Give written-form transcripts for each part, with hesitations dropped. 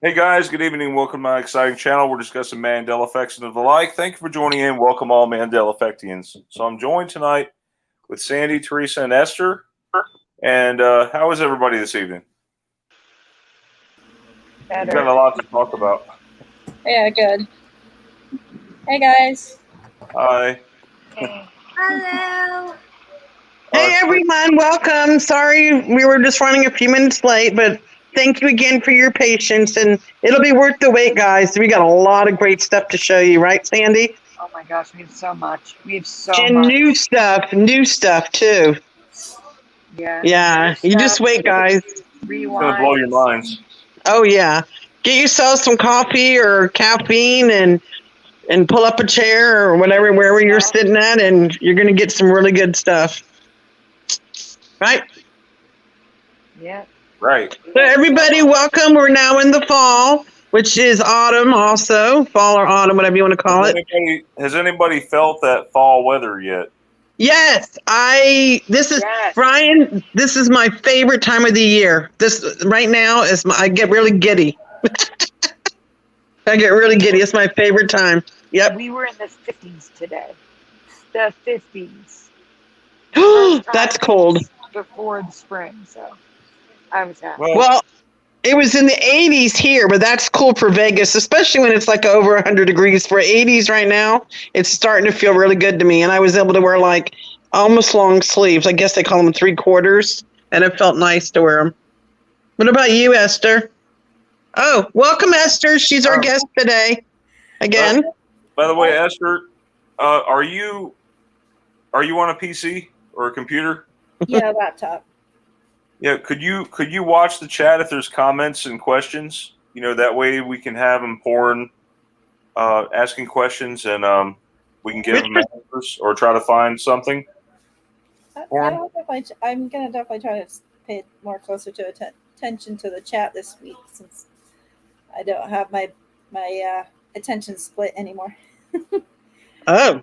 Hey guys, good evening. Welcome to my exciting channel. We're discussing Mandela effects and the like. Thank you for joining in. Welcome all Mandela effectians. So I'm joined tonight with Sandy, Teresa, and Esther. And how is everybody this evening? Better. We've got a lot to talk about. Yeah, good. Hey guys. Hi. Hello. Hey everyone, welcome. Sorry we were just running a few minutes late, but thank you again for your patience, and it'll be worth the wait, guys. We got a lot of great stuff to show you, right, Sandy? Oh my gosh, we have so much. We have so And much. new stuff too. Yeah. Yeah, you just wait, guys. It's Rewind. going to blow your minds. Oh yeah, get yourself some coffee or caffeine, and pull up a chair or whatever, wherever you're sitting at, and you're gonna get some really good stuff. Right? Yeah. Right. So everybody, welcome. We're now in the fall, which is autumn also. Fall or autumn, whatever you want to call it. Has anybody felt that fall weather yet? Yes, Brian, this is my favorite time of the year. This right now is I get really giddy. I get really giddy. It's my favorite time. Yep. We were in the 50s today. The 50s. That's cold. Before the spring, so I was happy. Well, it was in the 80s here, but that's cool for Vegas, especially when it's like over 100 degrees. For 80s right now, it's starting to feel really good to me. And I was able to wear like almost long sleeves. I guess they call them 3/4. And it felt nice to wear them. What about you, Esther? Oh, welcome, Esther. She's our guest today. Again. By the way, Esther, are you on a PC or a computer? Yeah, laptop. Yeah, could you watch the chat if there's comments and questions? You know, that way we can have them pouring, asking questions, and we can give them answers or try to find something. I'm gonna definitely try to pay more closer to attention to the chat this week since I don't have my attention split anymore. Oh.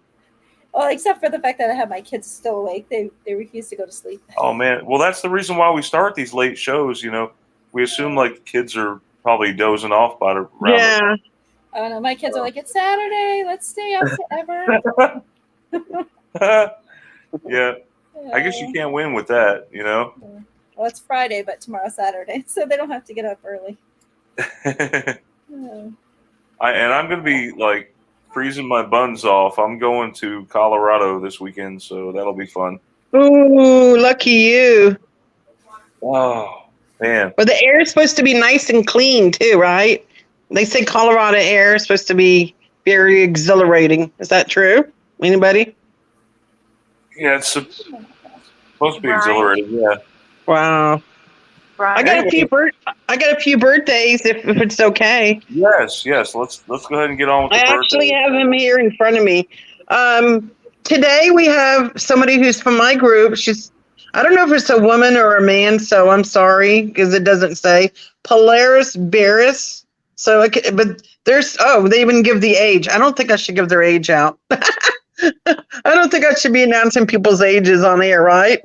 Well, except for the fact that I have my kids still awake. They refuse to go to sleep. Oh man, well that's the reason why we start these late shows. You know, we assume like the kids are probably dozing off by the round. Yeah. Oh no, my kids are like, it's Saturday. Let's stay up forever. Yeah, I guess you can't win with that. You know. Well, it's Friday, but tomorrow's Saturday, so they don't have to get up early. And I'm gonna be like freezing my buns off. I'm going to Colorado this weekend, so that'll be fun. Ooh, lucky you. Oh man. But the air is supposed to be nice and clean too, right? They say Colorado air is supposed to be very exhilarating. Is that true? Anybody? Yeah, it's supposed to be exhilarating. Yeah. Wow. I got a few birthdays if it's okay. Yes. Let's go ahead and get on with the birthday. I actually have him here in front of me. Today we have somebody who's from my group. I don't know if it's a woman or a man, so I'm sorry because it doesn't say. Polaris Barris. So, but they even give the age. I don't think I should give their age out. I don't think I should be announcing people's ages on air, right?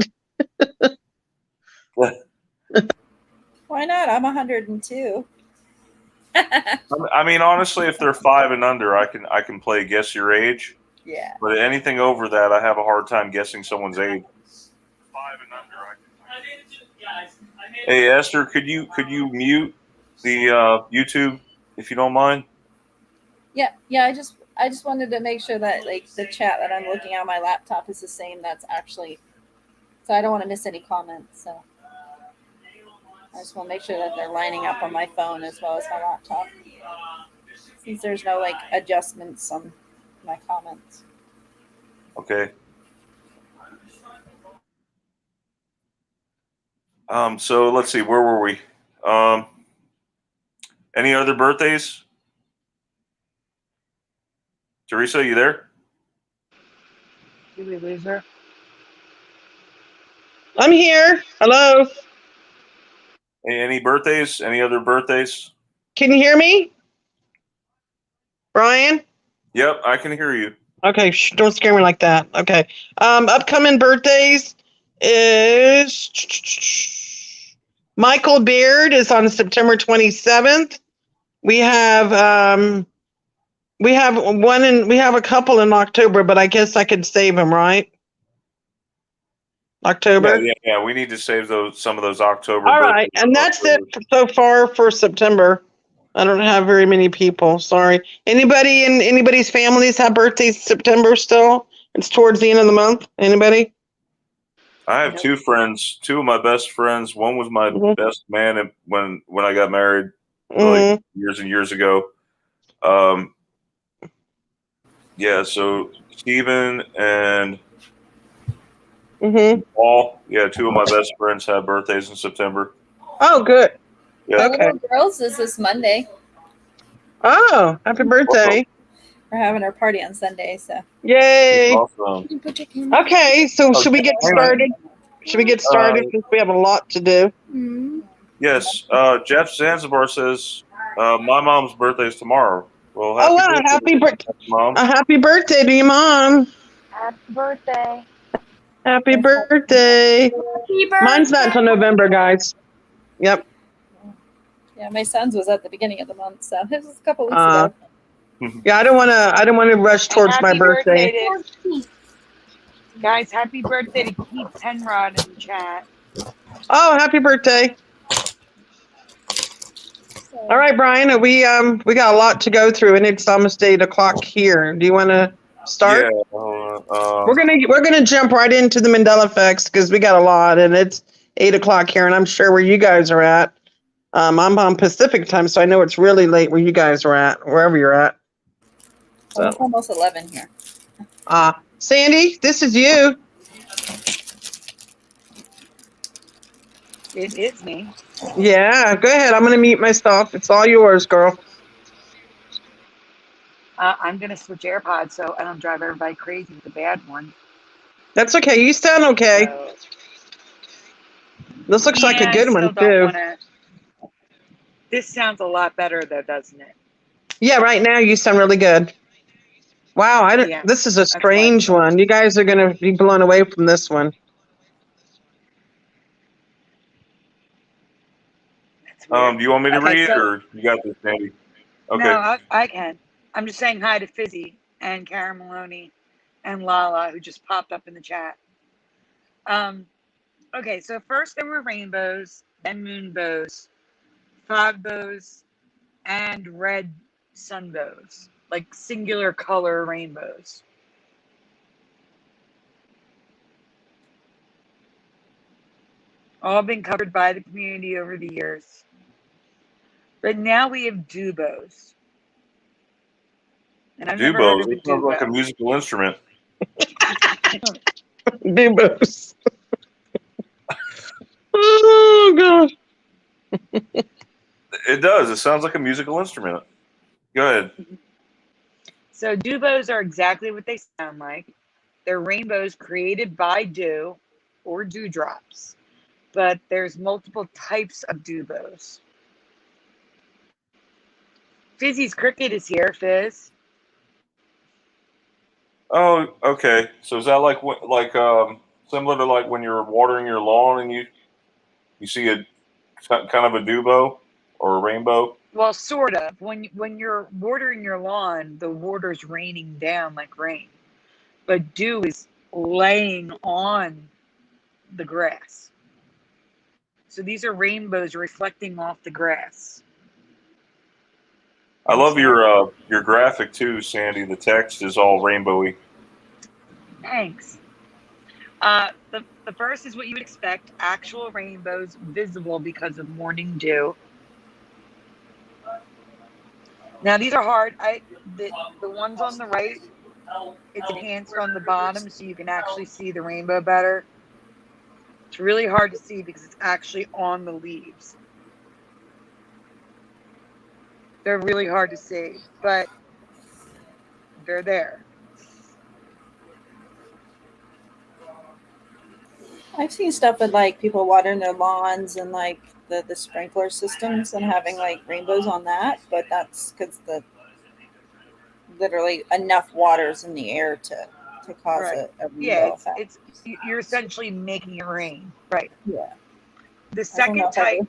Why not? I'm 102. I mean, honestly, if they're 5 and under, I can play guess your age. Yeah. But anything over that, I have a hard time guessing someone's age. 5 and under, Hey Esther, could you mute the YouTube if you don't mind? Yeah. I just wanted to make sure that like the chat that I'm looking at on my laptop is the same. That's actually, so I don't want to miss any comments. So I just want to make sure that they're lining up on my phone as well as my laptop, since there's no like adjustments on my comments. Okay. So let's see, where were we? Any other birthdays? Teresa, you there? Did we lose her? I'm here. Hello. Hey, any birthdays? Any other birthdays? Can you hear me? Brian? Yep, I can hear you. Okay, don't scare me like that. Okay. Upcoming birthdays is Michael Beard is on September 27th. We have we have a couple in October, but I guess I could save them, right? October. Yeah. We need to save some of those October. All right, and that's it so far for September. I don't have very many people. Sorry. Anybody in anybody's families have birthdays September still? It's towards the end of the month. Anybody? I have two friends, two of my best friends. One was my best man when I got married, really years and years ago. Yeah, so Steven and Paul, yeah, two of my best friends have birthdays in September. Oh, good. Yeah. The Okay. little girls is this Monday. Oh, happy birthday. We're having our party on Sunday, so. Yay. Awesome. Okay, so should we get started? Should we get started since we have a lot to do? Yes. Jeff Zanzibar says my mom's birthday is tomorrow. Well, Happy birthday, Mom. a happy birthday to your mom. Happy birthday. Happy birthday. Happy birthday. Mine's not until November, guys. Yep. Yeah, my son's was at the beginning of the month, so it was a couple weeks ago. Yeah, I don't want to rush towards my birthday. Guys, happy birthday to Keith Penrod in the chat. Oh, happy birthday. All right, Brian, we got a lot to go through and it's almost 8:00 here. Do you want to start? Yeah. We're gonna jump right into the Mandela effects because we got a lot and it's 8:00 here and I'm sure where you guys are at. I'm on Pacific time, so I know it's really late where you guys are at, wherever you're at. So. It's almost 11 here. Sandy, this is you. It is me. Yeah, go ahead. I'm going to mute myself. It's all yours, girl. I'm going to switch AirPods so I don't drive everybody crazy with the bad one. That's okay. You sound okay. So, This looks like a good one, too. This sounds a lot better, though, doesn't it? Yeah, right now you sound really good. Wow, this is a strange one. You guys are going to be blown away from this one. Do you want me to read or you got this, Sandy? Okay. No, I can. I'm just saying hi to Fizzy and Karen Maloney and Lala, who just popped up in the chat. Okay, so first there were rainbows, then moonbows, fogbows, and red sunbows, like singular color rainbows. All been covered by the community over the years. But now we have Dewbows. And I've never heard of a It sounds like a musical instrument. Dewbows. Oh, God. It does. It sounds like a musical instrument. Go ahead. So Dewbows are exactly what they sound like. They're rainbows created by dew or dewdrops. But there's multiple types of Dewbows. Fizzy's cricket is here, Fizz. Oh, okay. So is that like similar to like when you're watering your lawn and you see a kind of a dewbow or a rainbow? Well, sort of. When you're watering your lawn, the water's raining down like rain, but dew is laying on the grass. So these are rainbows reflecting off the grass. I love your graphic too, Sandy. The text is all rainbowy. Thanks. The first is what you would expect: actual rainbows visible because of morning dew. Now these are hard. The ones on the right, it's enhanced on the bottom so you can actually see the rainbow better. It's really hard to see because it's actually on the leaves. They're really hard to see, but they're there. I've seen stuff with like people watering their lawns and like the sprinkler systems and having like rainbows on that, but that's because the literally enough water's in the air to cause a rainbow effect. It's you're essentially making it rain, right? Yeah. The second type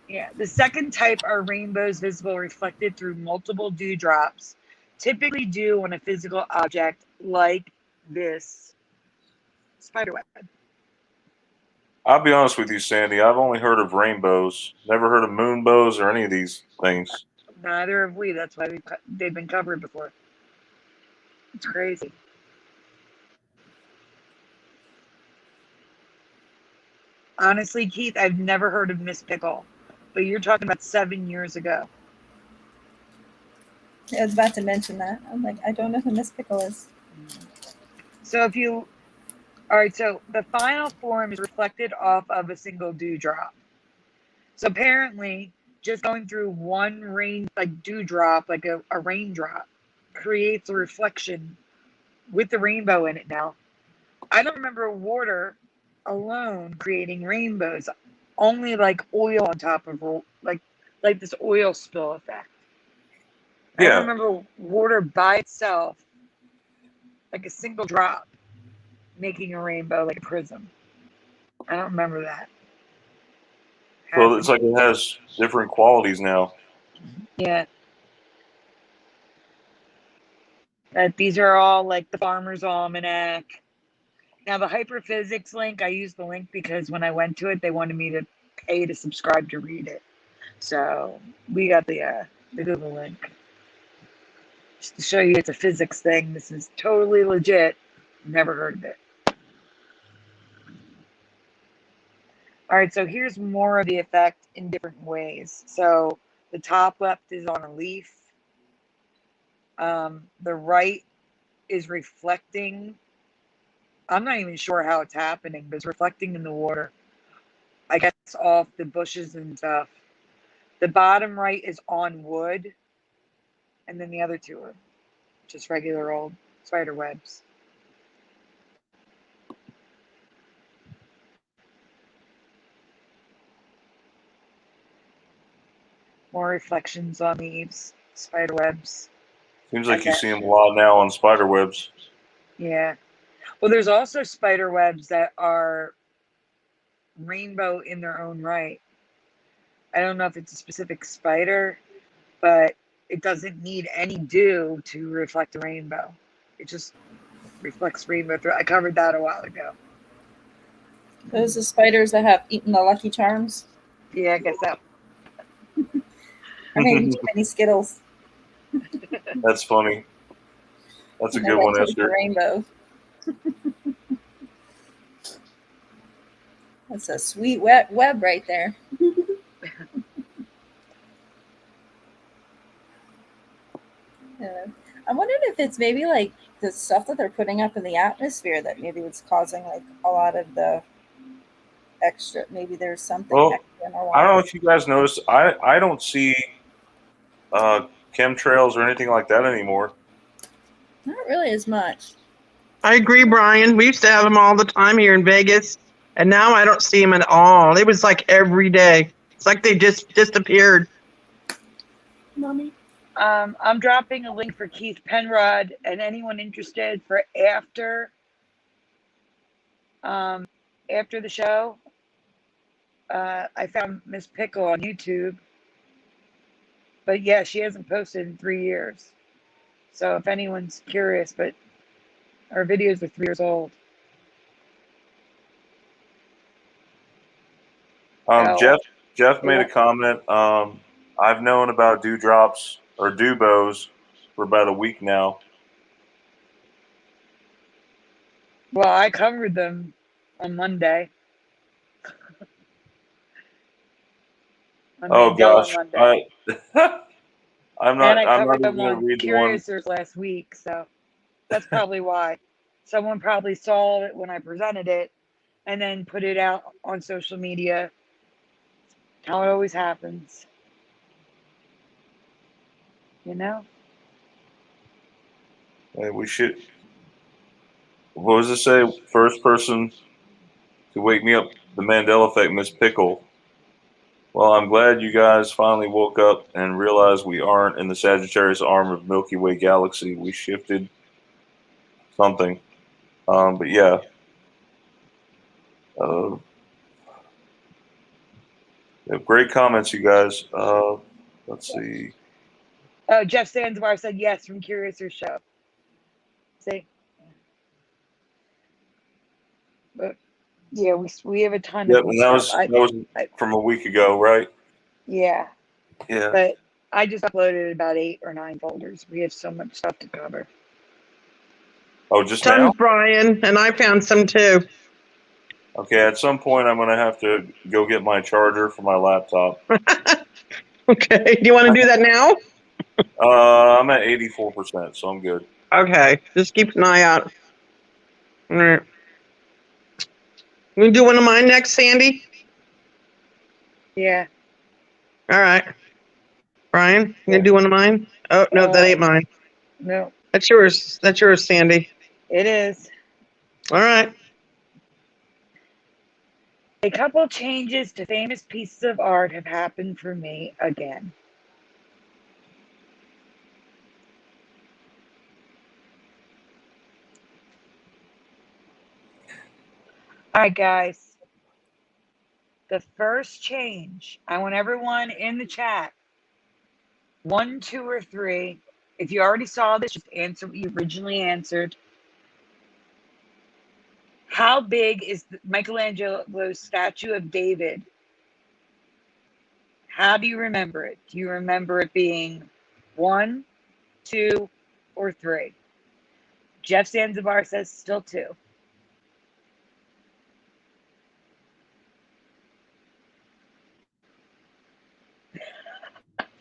Yeah. The second type are rainbows visible reflected through multiple dewdrops, typically dew on a physical object like this spiderweb. I'll be honest with you, Sandy. I've only heard of rainbows, never heard of moonbows or any of these things. Neither have we. That's why they've been covered before. It's crazy. Honestly, Keith, I've never heard of Miss Pickle, but you're talking about 7 years ago. I was about to mention that. I'm like, I don't know who Miss Pickle is. So all right, so the final form is reflected off of a single dewdrop. So apparently, just going through one dewdrop, like a raindrop, creates a reflection with the rainbow in it now. I don't remember water alone creating rainbows, only like oil on top of like this oil spill effect. I Yeah. don't remember water by itself, like a single drop, making a rainbow like a prism. I don't remember that. So it's like it has different qualities now. Yeah. These are all like the Farmer's Almanac. Now the hyperphysics link, I used the link because when I went to it, they wanted me to pay to subscribe to read it. So we got the Google link. Just to show you it's a physics thing. This is totally legit. Never heard of it. All right, so here's more of the effect in different ways. So the top left is on a leaf. The right is reflecting. I'm not even sure how it's happening, but it's reflecting in the water. I guess off the bushes and stuff. The bottom right is on wood. And then the other two are just regular old spider webs. More reflections on leaves, spider webs. Seems like you see them a lot now on spider webs. Yeah. Well, there's also spider webs that are rainbow in their own right. I don't know if it's a specific spider, but it doesn't need any dew to reflect a rainbow. It just reflects rainbow through. I covered that a while ago. Those are spiders that have eaten the Lucky Charms. Yeah, I guess so. Or maybe too many Skittles. That's funny. That's a good one, Esther. Rainbow. That's a sweet wet web right there. Yeah. I'm wondering if it's maybe like the stuff that they're putting up in the atmosphere that maybe it's causing like a lot of the extra. Maybe there's something extra in our water. I don't know if you guys noticed. I don't see chemtrails or anything like that anymore. Not really as much. I agree, Brian. We used to have them all the time here in Vegas, and now I don't see them at all. It was like every day. It's like they just disappeared. Mommy. I'm dropping a link for Keith Penrod and anyone interested for after the show. I found Miss Pickle on YouTube, but yeah, she hasn't posted in 3 years. So if anyone's curious, but our videos are 3 years old. Jeff made a comment. I've known about dewdrops or Dewbows for about a week now. Well, I covered them on Monday. Oh gosh, Monday. I'm not. And I I'm not covered even them going to on read the one. Curiousers last week, so that's probably why. Someone probably saw it when I presented it, and then put it out on social media. How it always happens, you know. We should. What does it say? First person to wake me up. The Mandela effect, Miss Pickle. Well, I'm glad you guys finally woke up and realized we aren't in the Sagittarius arm of Milky Way galaxy. We shifted something. But yeah. You have great comments, you guys. Let's see. Oh, Jeff Sandoval said yes from Curiouser Show. See? But yeah, we have a ton Yep, of and stuff. that was from a week ago, right? Yeah, Yeah. but I just uploaded about 8 or 9 folders. We have so much stuff to cover. Oh, just Some now? Brian, and I found some too. Okay, at some point I'm going to have to go get my charger for my laptop. Okay. Do you want to do that now? I'm at 84%, so I'm good. Okay. Just keep an eye out. All right. We do one of mine next, Sandy? Yeah. All right. Brian, you gonna do one of mine? Oh, no, that ain't mine. No, That's yours. That's yours, Sandy. it is. All right. A couple changes to famous pieces of art have happened for me again. All right, guys. The first change, I want everyone in the chat, 1, 2, or 3. If you already saw this, just answer what you originally answered. How big is Michelangelo's statue of David? How do you remember it? Do you remember it being 1, 2, or 3? Jeff Zanzibar says still 2.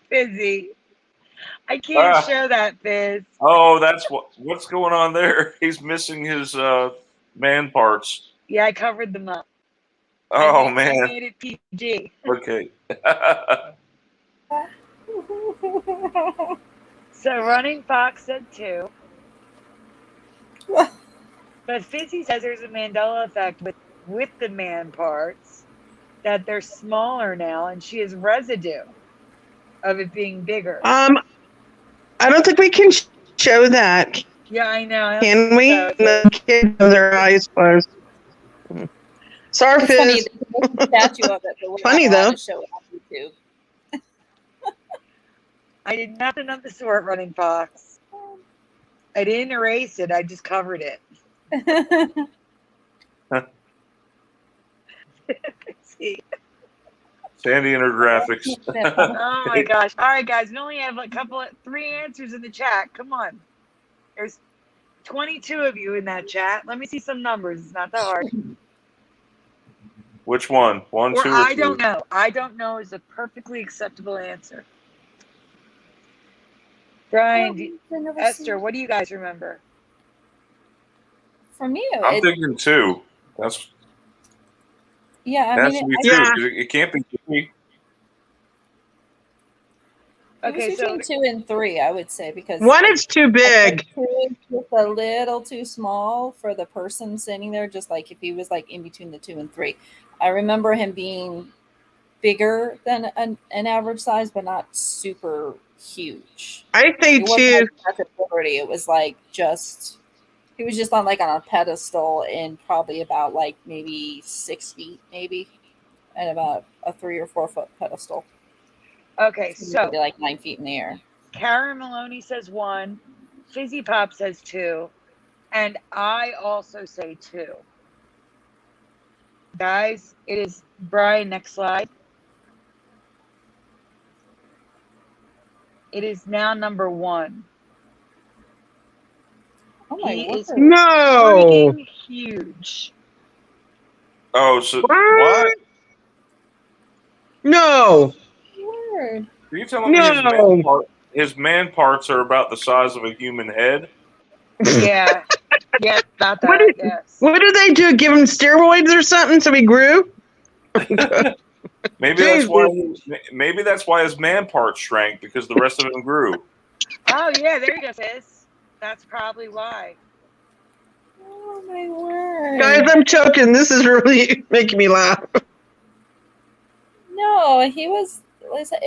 Fizzy. I can't show that, Fizz. Oh, that's what's going on there. He's missing his man parts. Yeah, I covered them up. Oh, I man. made it PG. Okay. So Running Fox said 2. But Fizzy says there's a Mandela effect with the man parts, that they're smaller now, and she has residue of it being bigger. I don't think we can show that. Yeah, I know. Can we? The kid has their eyes closed. Sorry, It's funny. Fizz. There's a statue of it, but we're Funny, not allowed though. to show it on YouTube. I did nothing of the sort, Running Fox. I didn't erase it. I just covered it. See? Sandy and her graphics. Oh my gosh. All right, guys. We only have 3 answers in the chat. Come on. There's 22 of you in that chat. Let me see some numbers. It's not that hard. Which one? 1, 2, or 3? I don't know. I don't know is a perfectly acceptable answer. Brian, Esther, what do you guys remember? For me, I'm thinking 2. That's yeah. I has mean, to be 2. Yeah. It can't be 3. Okay, it was between 2 and 3, I would say, because 1 is too big. 2 is just a little too small for the person standing there. Just like if he was in between the 2 and 3, I remember him being bigger than an average size, but not super huge. I say It wasn't 2. like Statue of Liberty. It was he was just on a pedestal in probably about maybe 6 feet, maybe, and about a 3 or 4 foot pedestal. Okay, so probably 9 feet in the air. Karen Maloney says 1, Fizzy Pop says 2, and I also say 2. Guys, it is Brian. Next slide. It is now number 1. Oh my He is word. No. freaking huge. Oh, so What? what? No. Word. Are you telling me his man parts are about the size of a human head? Yeah. Yeah, about What that, did- yes. What do they do? Give him steroids or something so he grew? Maybe that's why his man parts shrank, because the rest of him grew. Oh, yeah, there you go, Fizz. That's probably why. Oh my word. Guys, I'm choking. This is really making me laugh. No, he was,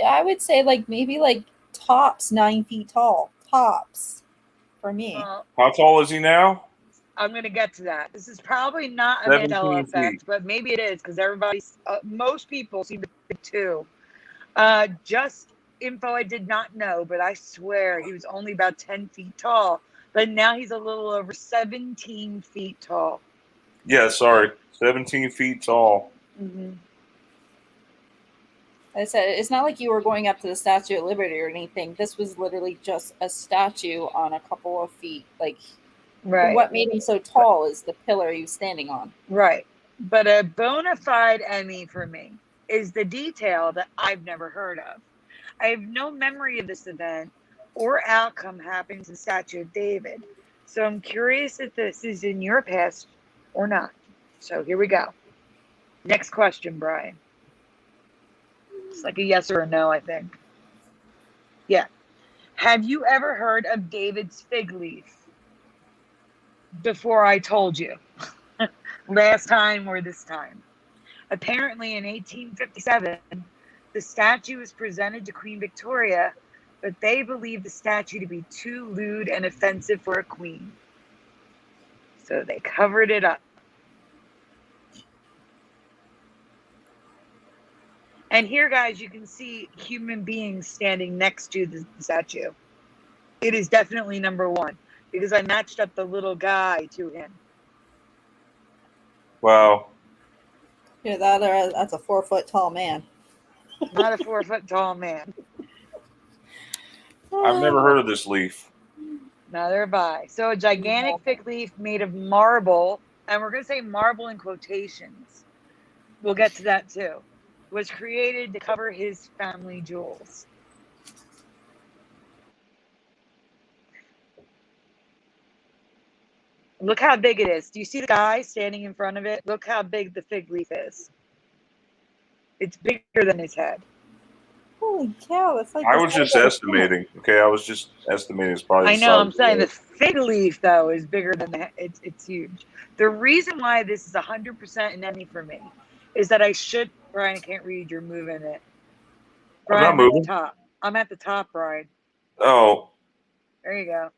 I would say maybe tops 9 feet tall. Tops for me. Well, How tall is he now? I'm going to get to that. This is probably not a 17 Mandela feet. effect, but maybe it is because most people seem to think too. Just info I did not know, but I swear he was only about 10 feet tall. But now he's a little over 17 feet tall. Yeah, sorry. 17 feet tall. Mm-hmm. I said it's not like you were going up to the Statue of Liberty or anything. This was literally just a statue on a couple of feet. Like, Right. what made him so tall is the pillar he was standing on. Right. But a bona fide Emmy for me is the detail that I've never heard of. I have no memory of this event or outcome happening to the Statue of David. So I'm curious if this is in your past or not. So here we go. Next question, Brian. It's like a yes or a no, I think. Yeah. Have you ever heard of David's fig leaf before I told you? Last time or this time? Apparently in 1857, the statue was presented to Queen Victoria, but they believed the statue to be too lewd and offensive for a queen. So they covered it up. And here, guys, you can see human beings standing next to the statue. It is definitely number one because I matched up the little guy to him. Wow. Yeah, that's a 4 foot tall man. Not a 4 foot tall man. I've never heard of this leaf. Neither have I. So a gigantic fig leaf made of marble, and we're going to say marble in quotations. We'll get to that too. Was created to cover his family jewels. Look how big it is. Do you see the guy standing in front of it? Look how big the fig leaf is. It's bigger than his head. Holy cow, that's like I was just estimating. Okay, I was just estimating it's probably. I know. I'm saying the fig leaf though is bigger than the. It's huge. The reason why this is 100% an Emmy for me is that I should. Brian, I can't read. You're moving it. Brian, I'm not moving. at the top. I'm at the top, Brian. Oh. There you go.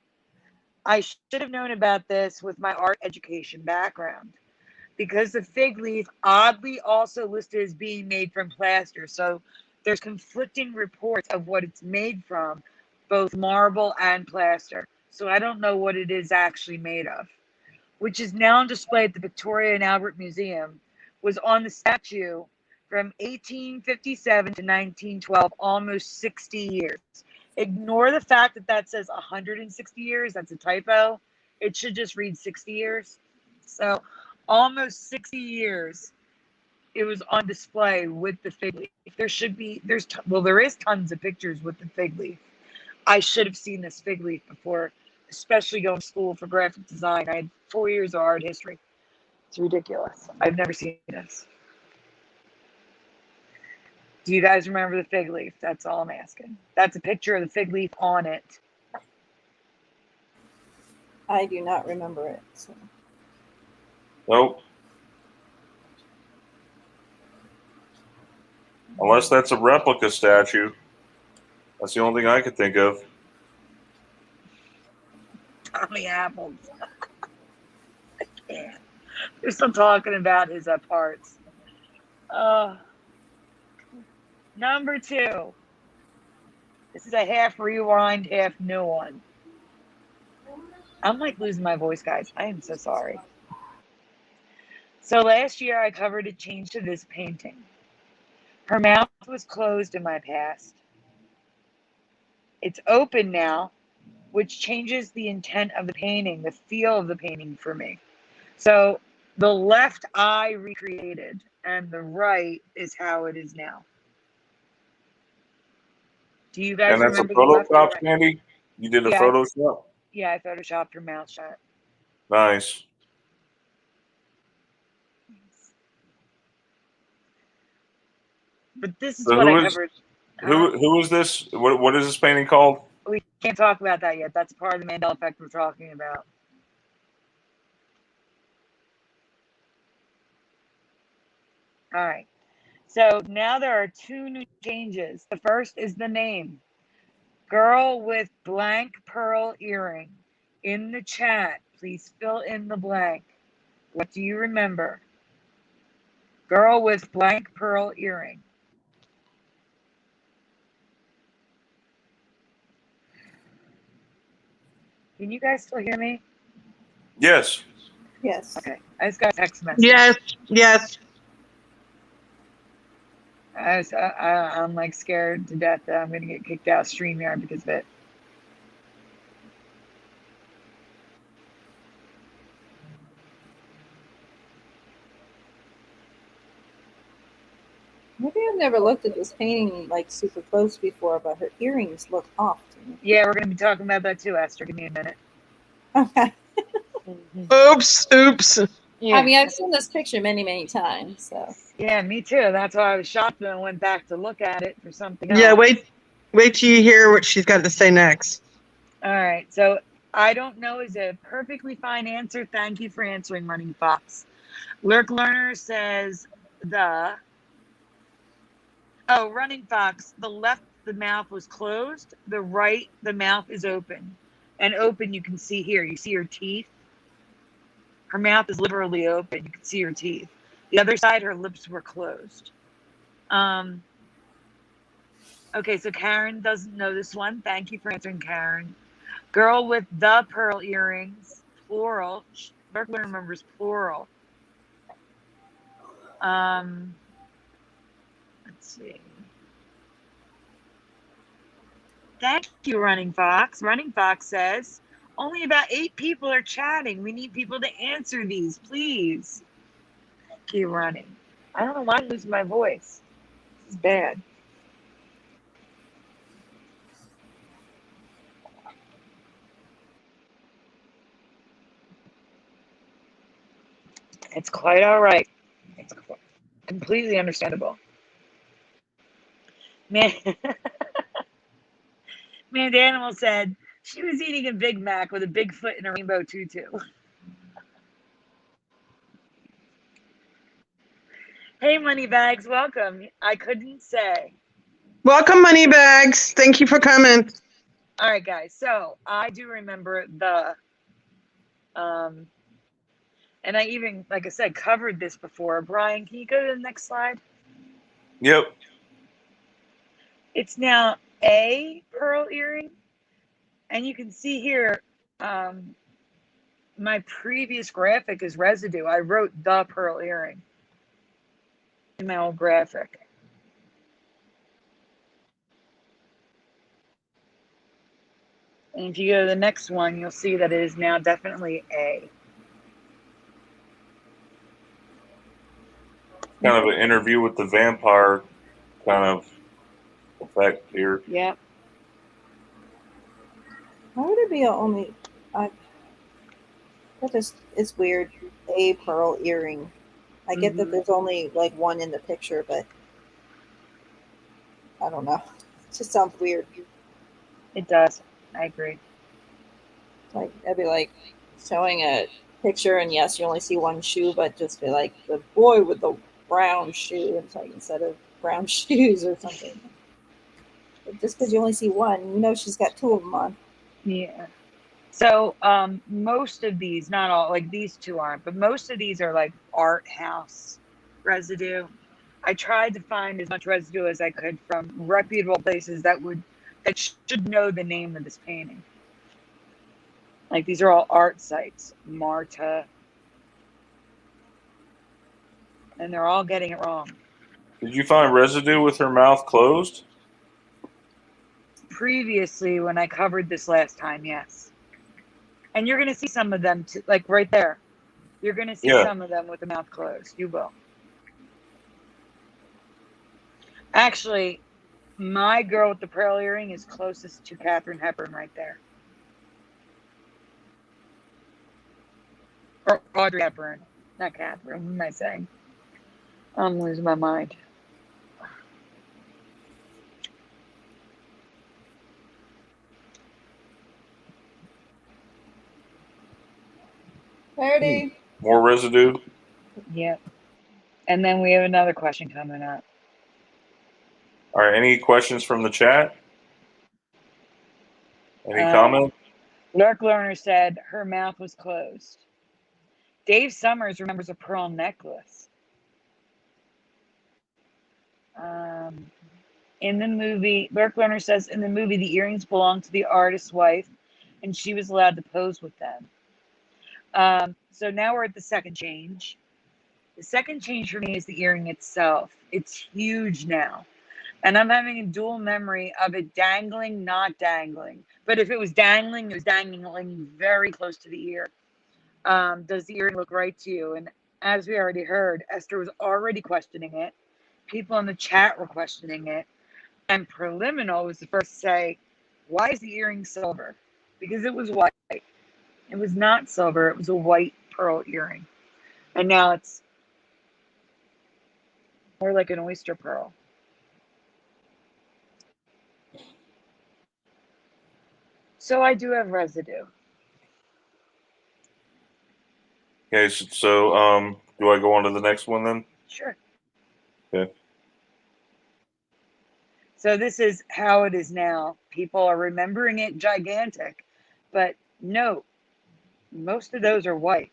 I should have known about this with my art education background because the fig leaf oddly also listed as being made from plaster. So there's conflicting reports of what it's made from, both marble and plaster. So I don't know what it is actually made of, which is now on display at the Victoria and Albert Museum, was on the statue from 1857 to 1912, almost 60 years. Ignore the fact that that says 160 years. That's a typo. It should just read 60 years. So almost 60 years it was on display with the fig leaf. There is tons of pictures with the fig leaf. I should have seen this fig leaf before, especially going to school for graphic design. I had 4 years of art history. It's ridiculous. I've never seen this. Do you guys remember the fig leaf? That's all I'm asking. That's a picture of the fig leaf on it. I do not remember it. So. Nope. Unless that's a replica statue. That's the only thing I could think of. Tommy Apples. I can't. They're still talking about his parts. Number 2. This is a half rewind, half new one. I'm like losing my voice, guys. I am so sorry. So last year I covered a change to this painting. Her mouth was closed in my past. It's open now, which changes the intent of the painting, the feel of the painting for me. So the left eye recreated and the right is how it is now. Do you guys And that's a remember the left or Photoshop, right? Sandy? You did a Yeah. Photoshop? Yeah, I photoshopped her mouth shut. Nice. But this is So what I who is- covered. Who is this? What is this painting called? We can't talk about that yet. That's part of the Mandela effect we're talking about. All right. So now there are 2 new changes. The first is the name. Girl with blank pearl earring. In the chat, Please fill in the blank. What do you remember? Girl with blank pearl earring. Can you guys still hear me? Yes. Yes. Okay. I just got a text message. Yes, yes. I'm like scared to death that I'm going to get kicked out of StreamYard because of it. Maybe I've never looked at this painting like super close before, but her earrings look off to me. Yeah, we're going to be talking about that too, Esther. Give me a minute. Okay. Oops. Yeah. I mean, I've seen this picture many, many times. So Yeah, me too. That's why I was shocked when I went back to look at it for something else. Yeah, wait till you hear what she's got to say next. All right. So I don't know is a perfectly fine answer. Thank you for answering, Running Fox. Lurk Learner says Running Fox, the left, the mouth was closed. The right, the mouth is open. And open, you can see here. You see her teeth. Her mouth is literally open. You can see her teeth. The other side, her lips were closed. Okay, so Karen doesn't know this one. Thank you for answering, Karen. Girl with the pearl earrings, plural. Berkler remembers plural. Let's see. Thank you, Running Fox. Running Fox says, only about 8 people are chatting. We need people to answer these, please. Thank you, Running. I don't know why I'm losing my voice. This is bad. It's quite all right. It's completely understandable. Man, Animal said she was eating a Big Mac with a Bigfoot and a rainbow tutu. Hey, Moneybags, welcome. I couldn't say. Welcome, Moneybags. Thank you for coming. All right, guys. So I do remember the, and I even, like I said, covered this before. Brian, can you go to the next slide? Yep. It's now a pearl earring. And you can see here, my previous graphic is residue. I wrote the pearl earring in my old graphic. And if you go to the next one, you'll see that it is now definitely A. Kind of an interview with the vampire kind of effect here. Yep. why would it be only? That just it's weird. A pearl earring. I get that there's only like one in the picture, but I don't know. It just sounds weird. It does. I agree. Like it'd be like showing a picture, and yes, you only see one shoe, but just be like the boy with the brown shoe. It's like instead of brown shoes or something. But just because you only see one, you know she's got 2 of them on. Yeah. So most of these, not all, like these 2 aren't, but most of these are like art house residue. I tried to find as much residue as I could from reputable places that should know the name of this painting. Like these are all art sites, Marta, and they're all getting it wrong. Did you find residue with her mouth closed? Previously, when I covered this last time, yes. And you're going to see some of them, too, like right there. You're going to see some of them with the mouth closed. You will. Actually, my girl with the pearl earring is closest to Katharine Hepburn right there. Or Audrey Hepburn. Not Katharine. What am I saying? I'm losing my mind. Parody. More residue? Yep. And then we have another question coming up. All right. Any questions from the chat? Any comments? Lurk Learner said her mouth was closed. Dave Summers remembers a pearl necklace. In the movie, Lurk Learner says in the movie the earrings belonged to the artist's wife, and she was allowed to pose with them. So now we're at the second change. The second change for me is the earring itself. It's huge now. And I'm having a dual memory of it dangling, not dangling. But if it was dangling, it was dangling very close to the ear. Does the earring look right to you? And as we already heard, Esther was already questioning it. People in the chat were questioning it. And Preliminal was the first to say, why is the earring silver? Because it was white. It was not silver. It was a white pearl earring. And now it's more like an oyster pearl. So I do have residue. Okay, so do I go on to the next one then? Sure. Okay. So this is how it is now. People are remembering it gigantic, but no, most of those are white.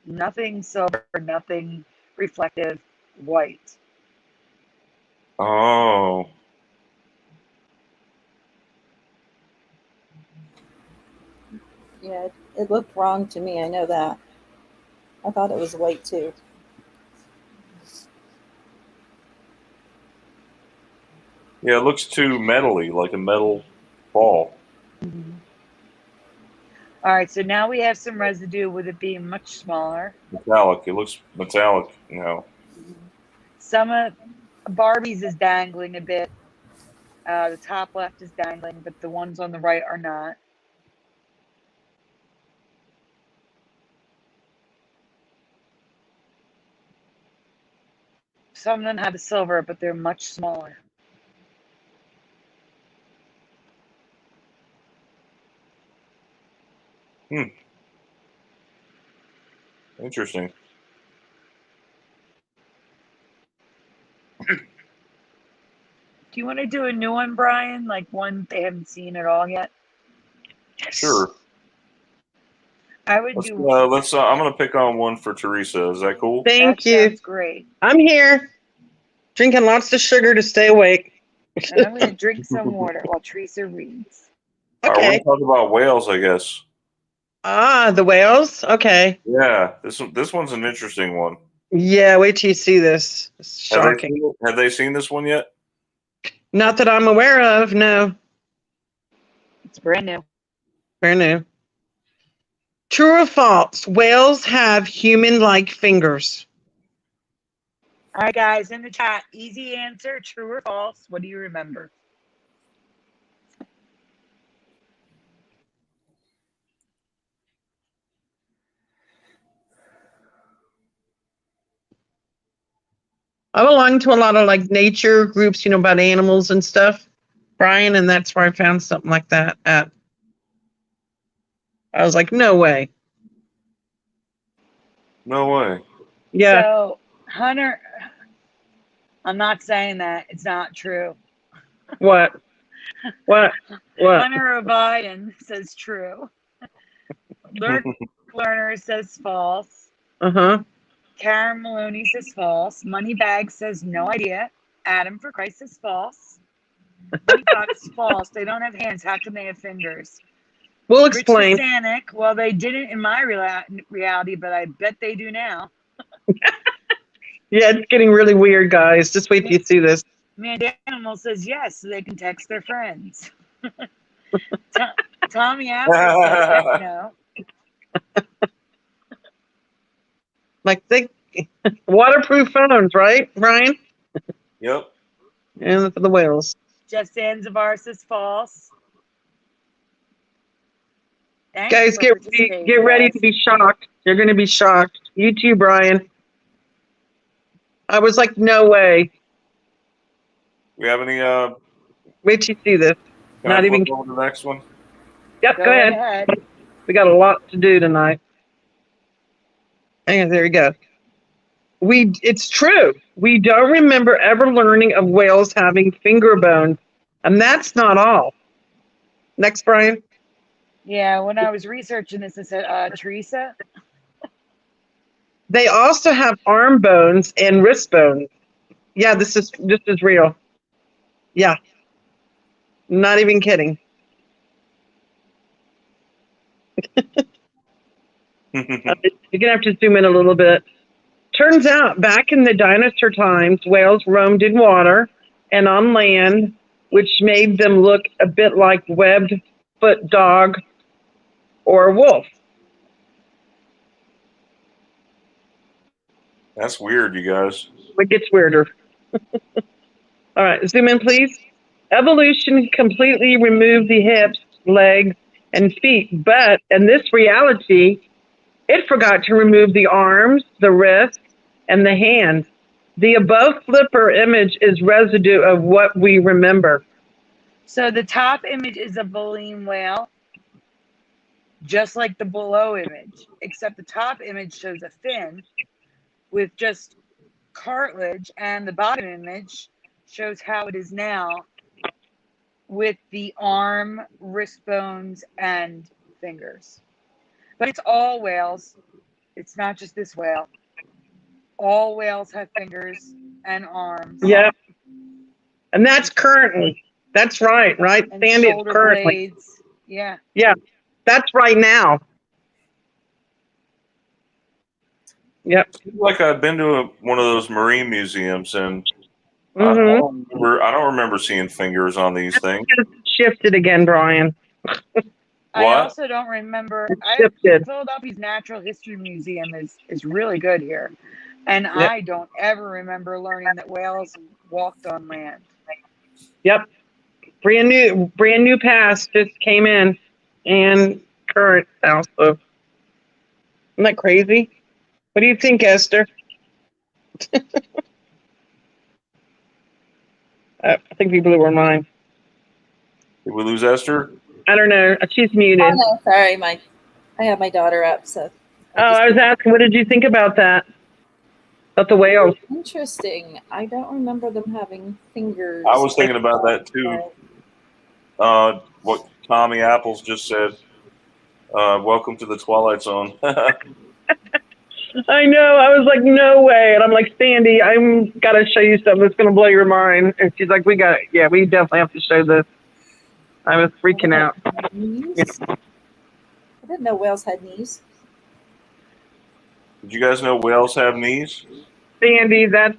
Nothing silver, nothing reflective, white. Oh. Yeah, it looked wrong to me. I know that. I thought it was white too. Yeah, it looks too metally, like a metal ball. Mm-hmm. All right, so now we have some residue with it being much smaller. Metallic. It looks metallic, you know. Some of Barbie's is dangling a bit. The top left is dangling, but the ones on the right are not. Some of them have the silver, but they're much smaller. Interesting. Do you want to do a new one, Brian? Like one they haven't seen at all yet? Sure. I would Let's. do. I'm gonna pick on one for Teresa. Is that cool? Thank That you. sounds great. I'm here, drinking lots of sugar to stay awake. And I'm going to drink some water while Teresa reads. All right, we're Okay. gonna talk about whales, I guess. Ah, the whales. Okay. Yeah, this one's an interesting one. Yeah. Wait till you see this. It's shocking. Have they seen this one yet? Not that I'm aware of. No. It's brand new. Brand new. True or false? Whales have human-like fingers. All right, guys, in the chat, easy answer, true or false. What do you remember? I belong to a lot of like nature groups, you know, about animals and stuff, Brian, and that's where I found something like that at. I was like, no way. No way. Yeah. So, Hunter, I'm not saying that. It's not true. What? What? What? Hunter O'Brien says true. Lurk Learner says false. Uh-huh. Karen Maloney says false. Moneybag says no idea. Adam for Christ says false. Fox false. They don't have hands. How can they have fingers? We'll explain. Rich Sanic, well, they didn't in my reality, but I bet they do now. Yeah, it's getting really weird, guys. Just wait till you see this. Mandanimal says yes, so they can text their friends. Tommy Apple says heck no. Like they waterproof phones, right, Brian? Yep. And for the whales. Jeff Zanzibar says false. Thank Guys, you for get ready guys. to be shocked. You're going to be shocked. You too, Brian. I was like, no way. We have any? Wait till you see this. Can Not I even. flip over to the next one? Yep, Go go ahead. ahead. We got a lot to do tonight. And there you go. It's true. We don't remember ever learning of whales having finger bones, and that's not all. Next, Brian. Yeah, when I was researching this, I said, Teresa. They also have arm bones and wrist bones. Yeah, this is real. Yeah, not even kidding. You're gonna have to zoom in a little bit. Turns out, back in the dinosaur times, whales roamed in water and on land, which made them look a bit like webbed foot dog or wolf. That's weird, you guys. It gets weirder. All right, zoom in, please. Evolution completely removed the hips, legs, and feet, but in this reality, it forgot to remove the arms, the wrists, and the hands. The above flipper image is residue of what we remember. So the top image is a baleen whale, just like the below image, except the top image shows a fin with just cartilage, and the bottom image shows how it is now with the arm, wrist bones, and fingers. But it's all whales. It's not just this whale. All whales have fingers and arms. Yeah. And that's currently. That's right, right? And Sandy, it's shoulder currently. blades. Yeah. Yeah, that's right now. Yep. Like I've been to one of those marine museums, and I Mm-hmm. don't remember seeing fingers on these things. Shifted again, Brian. I What? also don't remember. Shifted. Philadelphia's Natural History Museum is really good here. And Yep. I don't ever remember learning that whales walked on land. Yep. Brand new pass just came in, and current also. Isn't that crazy? What do you think, Esther? I think we blew her mind. Did we lose Esther? I don't know. She's muted. Oh no, sorry, I have my daughter up, so. I was asking, what did you think about that? About the whales? Interesting. I don't remember them having fingers. I was thinking about that too. What Tommy Apples just said. Welcome to the Twilight Zone. I know. I was like, no way. And I'm like, Sandy, I'm got to show you something that's going to blow your mind. And she's like, we definitely have to show this. I was freaking out. Knees? I didn't know whales had knees. Did you guys know whales have knees? Sandy, that's,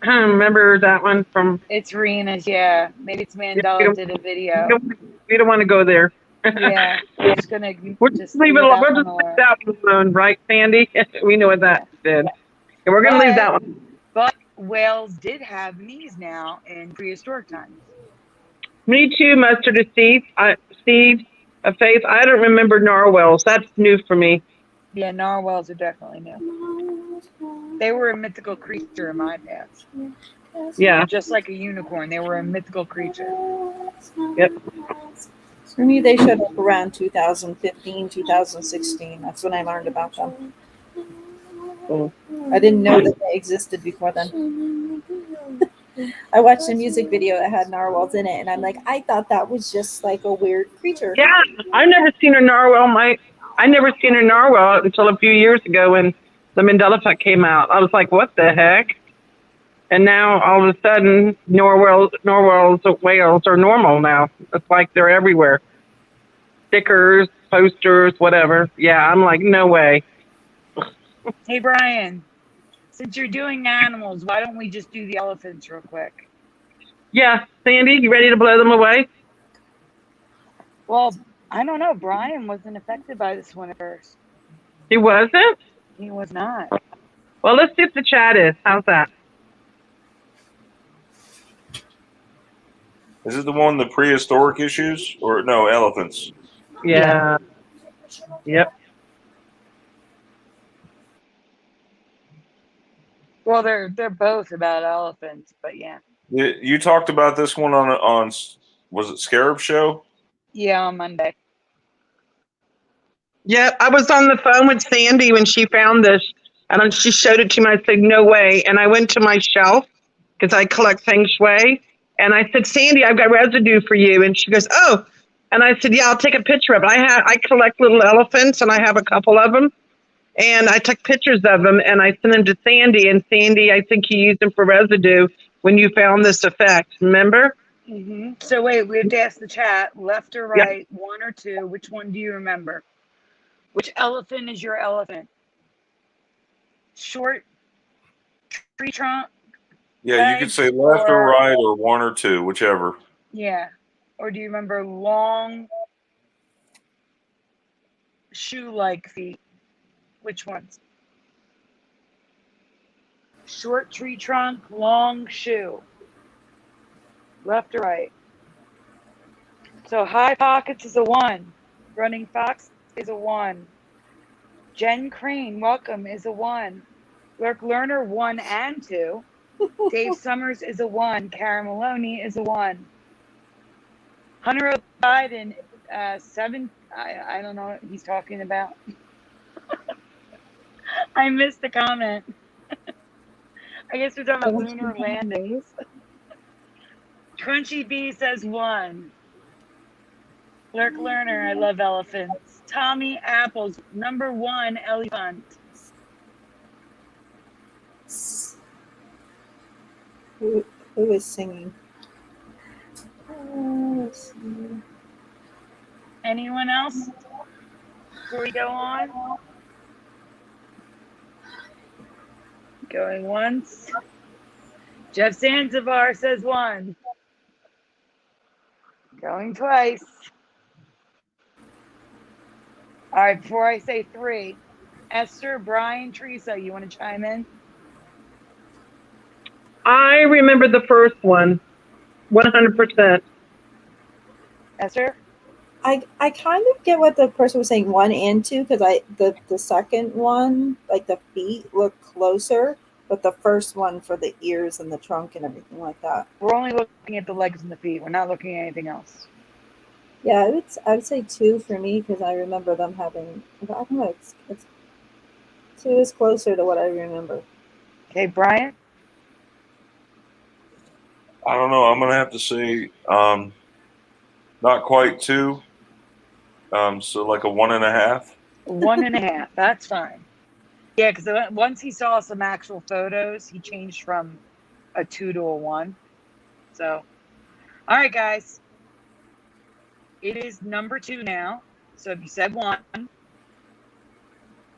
remember that one from? It's Rena's, yeah. Maybe it's Mandela did a video. We don't want to go there. Yeah, we're just gonna We'll just leave it alone. We'll just leave that one alone, right, Sandy? We know what that did. And we're going to leave that one. But whales did have knees now in prehistoric times. Me too, mustard a seed of faith. I don't remember narwhals. That's new for me. Yeah, narwhals are definitely new. They were a mythical creature in my past. Yeah. Just like a unicorn, they were a mythical creature. Yep. For me, they showed up around 2015, 2016. That's when I learned about them. Cool. I didn't know that they existed before then. I watched a music video that had narwhals in it, and I'm like, I thought that was just like a weird creature. Yeah, I've never seen a narwhal. I never seen a narwhal until a few years ago when the Mandela'd effect came out. I was like, what the heck? And now all of a sudden, whales are normal now. It's like they're everywhere. Stickers, posters, whatever. Yeah, I'm like, no way. Hey, Brian, since you're doing animals, why don't we just do the elephants real quick? Yeah, Sandy, you ready to blow them away? Well, I don't know. Brian wasn't affected by this one at first. He wasn't? He was not. Well, let's see if the chat is. How's that? Is it the one, the prehistoric issues? Or no, elephants? Yeah. Yep. Well, they're both about elephants, but yeah. You talked about this one on was it Scarab Show? Yeah, on Monday. Yeah, I was on the phone with Sandy when she found this, and she showed it to me. I said, no way. And I went to my shelf because I collect feng shui. And I said, Sandy, I've got residue for you. And she goes, oh, And I said, yeah, I'll take a picture of it. I collect little elephants, and I have a couple of them. And I took pictures of them, and I sent them to Sandy. And Sandy, I think you used them for residue when you found this effect. Remember? So wait, we have to ask the chat, left or Yep. right, one or two. Which one do you remember? Which elephant is your elephant? Short tree trunk? Yeah, you could say left or right or one or two, whichever. Yeah. Or do you remember long shoe-like feet? Which ones? Short tree trunk, long shoe. Left or right? So high pockets is a 1. Running fox is a 1. Jen Crane, welcome, is a 1. Lurk Learner 1 and 2. Dave Summers is a 1. Karen Maloney is a 1. Hunter Biden 7. I don't know what he's talking about. I missed the comment. I guess we're talking about lunar landings. Crunchy Bee says 1. Lurk Learner, I love elephants. Tommy Apples, number 1 elephant. Who is singing? Let's see. Anyone else before we go on? Going once. Jeff Zanzibar says 1. Going twice. All right, before I say 3, Esther, Brian, Teresa, you want to chime in? I remember the first one, 100%. Esther? I kind of get what the person was saying, 1 and 2, because the second one, like the feet look closer, but the first one for the ears and the trunk and everything like that. We're only looking at the legs and the feet. We're not looking at anything else. Yeah, I would say 2 for me because I remember them having. I don't know. It's 2 is closer to what I remember. Okay, Brian? I don't know. I'm going to have to say not quite 2. So like a 1.5. 1.5. That's fine. Yeah, because once he saw some actual photos, he changed from a 2 to a 1. So, all right, guys. It is number 2 now. So if you said 1,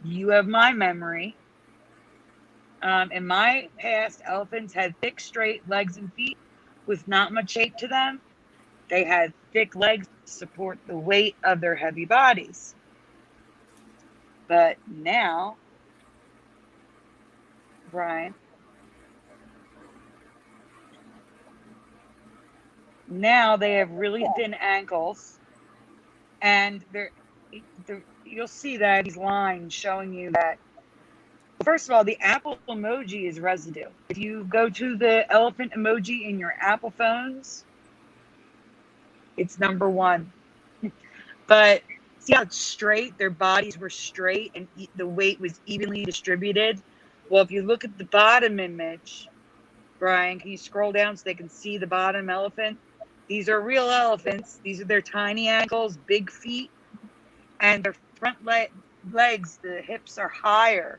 you have my memory. In my past, elephants had thick, straight legs and feet with not much shape to them. They had thick legs to support the weight of their heavy bodies. But now, Brian, now they have really thin ankles, and you'll see that these lines showing you that. First of all, the Apple emoji is residue. If you go to the elephant emoji in your Apple phones, it's number 1. But see how it's straight? Their bodies were straight and the weight was evenly distributed. Well, if you look at the bottom image, Brian, can you scroll down so they can see the bottom elephant? These are real elephants. These are their tiny ankles, big feet, and their front legs, the hips are higher.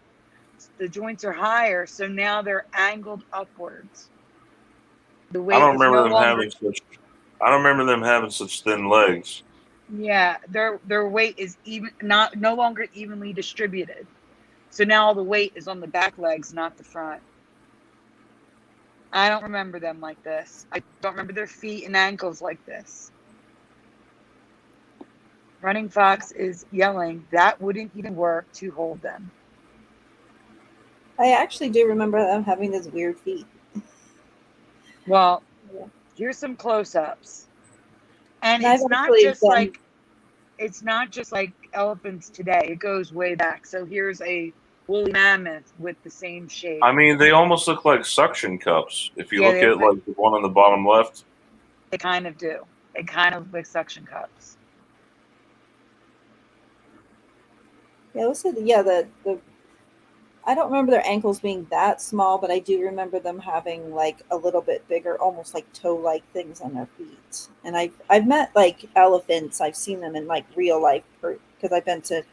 The joints are higher, so now they're angled upwards. The weight I don't is remember no them longer. I don't remember them having such thin legs. Yeah, their weight is no longer evenly distributed. So now all the weight is on the back legs, not the front. I don't remember them like this. I don't remember their feet and ankles like this. Running Fox is yelling, that wouldn't even work to hold them. I actually do remember them having those weird feet. Well, here's some close-ups. And I've it's not actually just like elephants today. It goes way back. So here's a woolly mammoth with the same shape. I mean, they almost look like suction cups. If you look at like the one on the bottom left. They kind of do. They kind of look like suction cups. Yeah, the I don't remember their ankles being that small, but I do remember them having like a little bit bigger, almost like toe-like things on their feet. And I've met like elephants. I've seen them in like real life because I've been to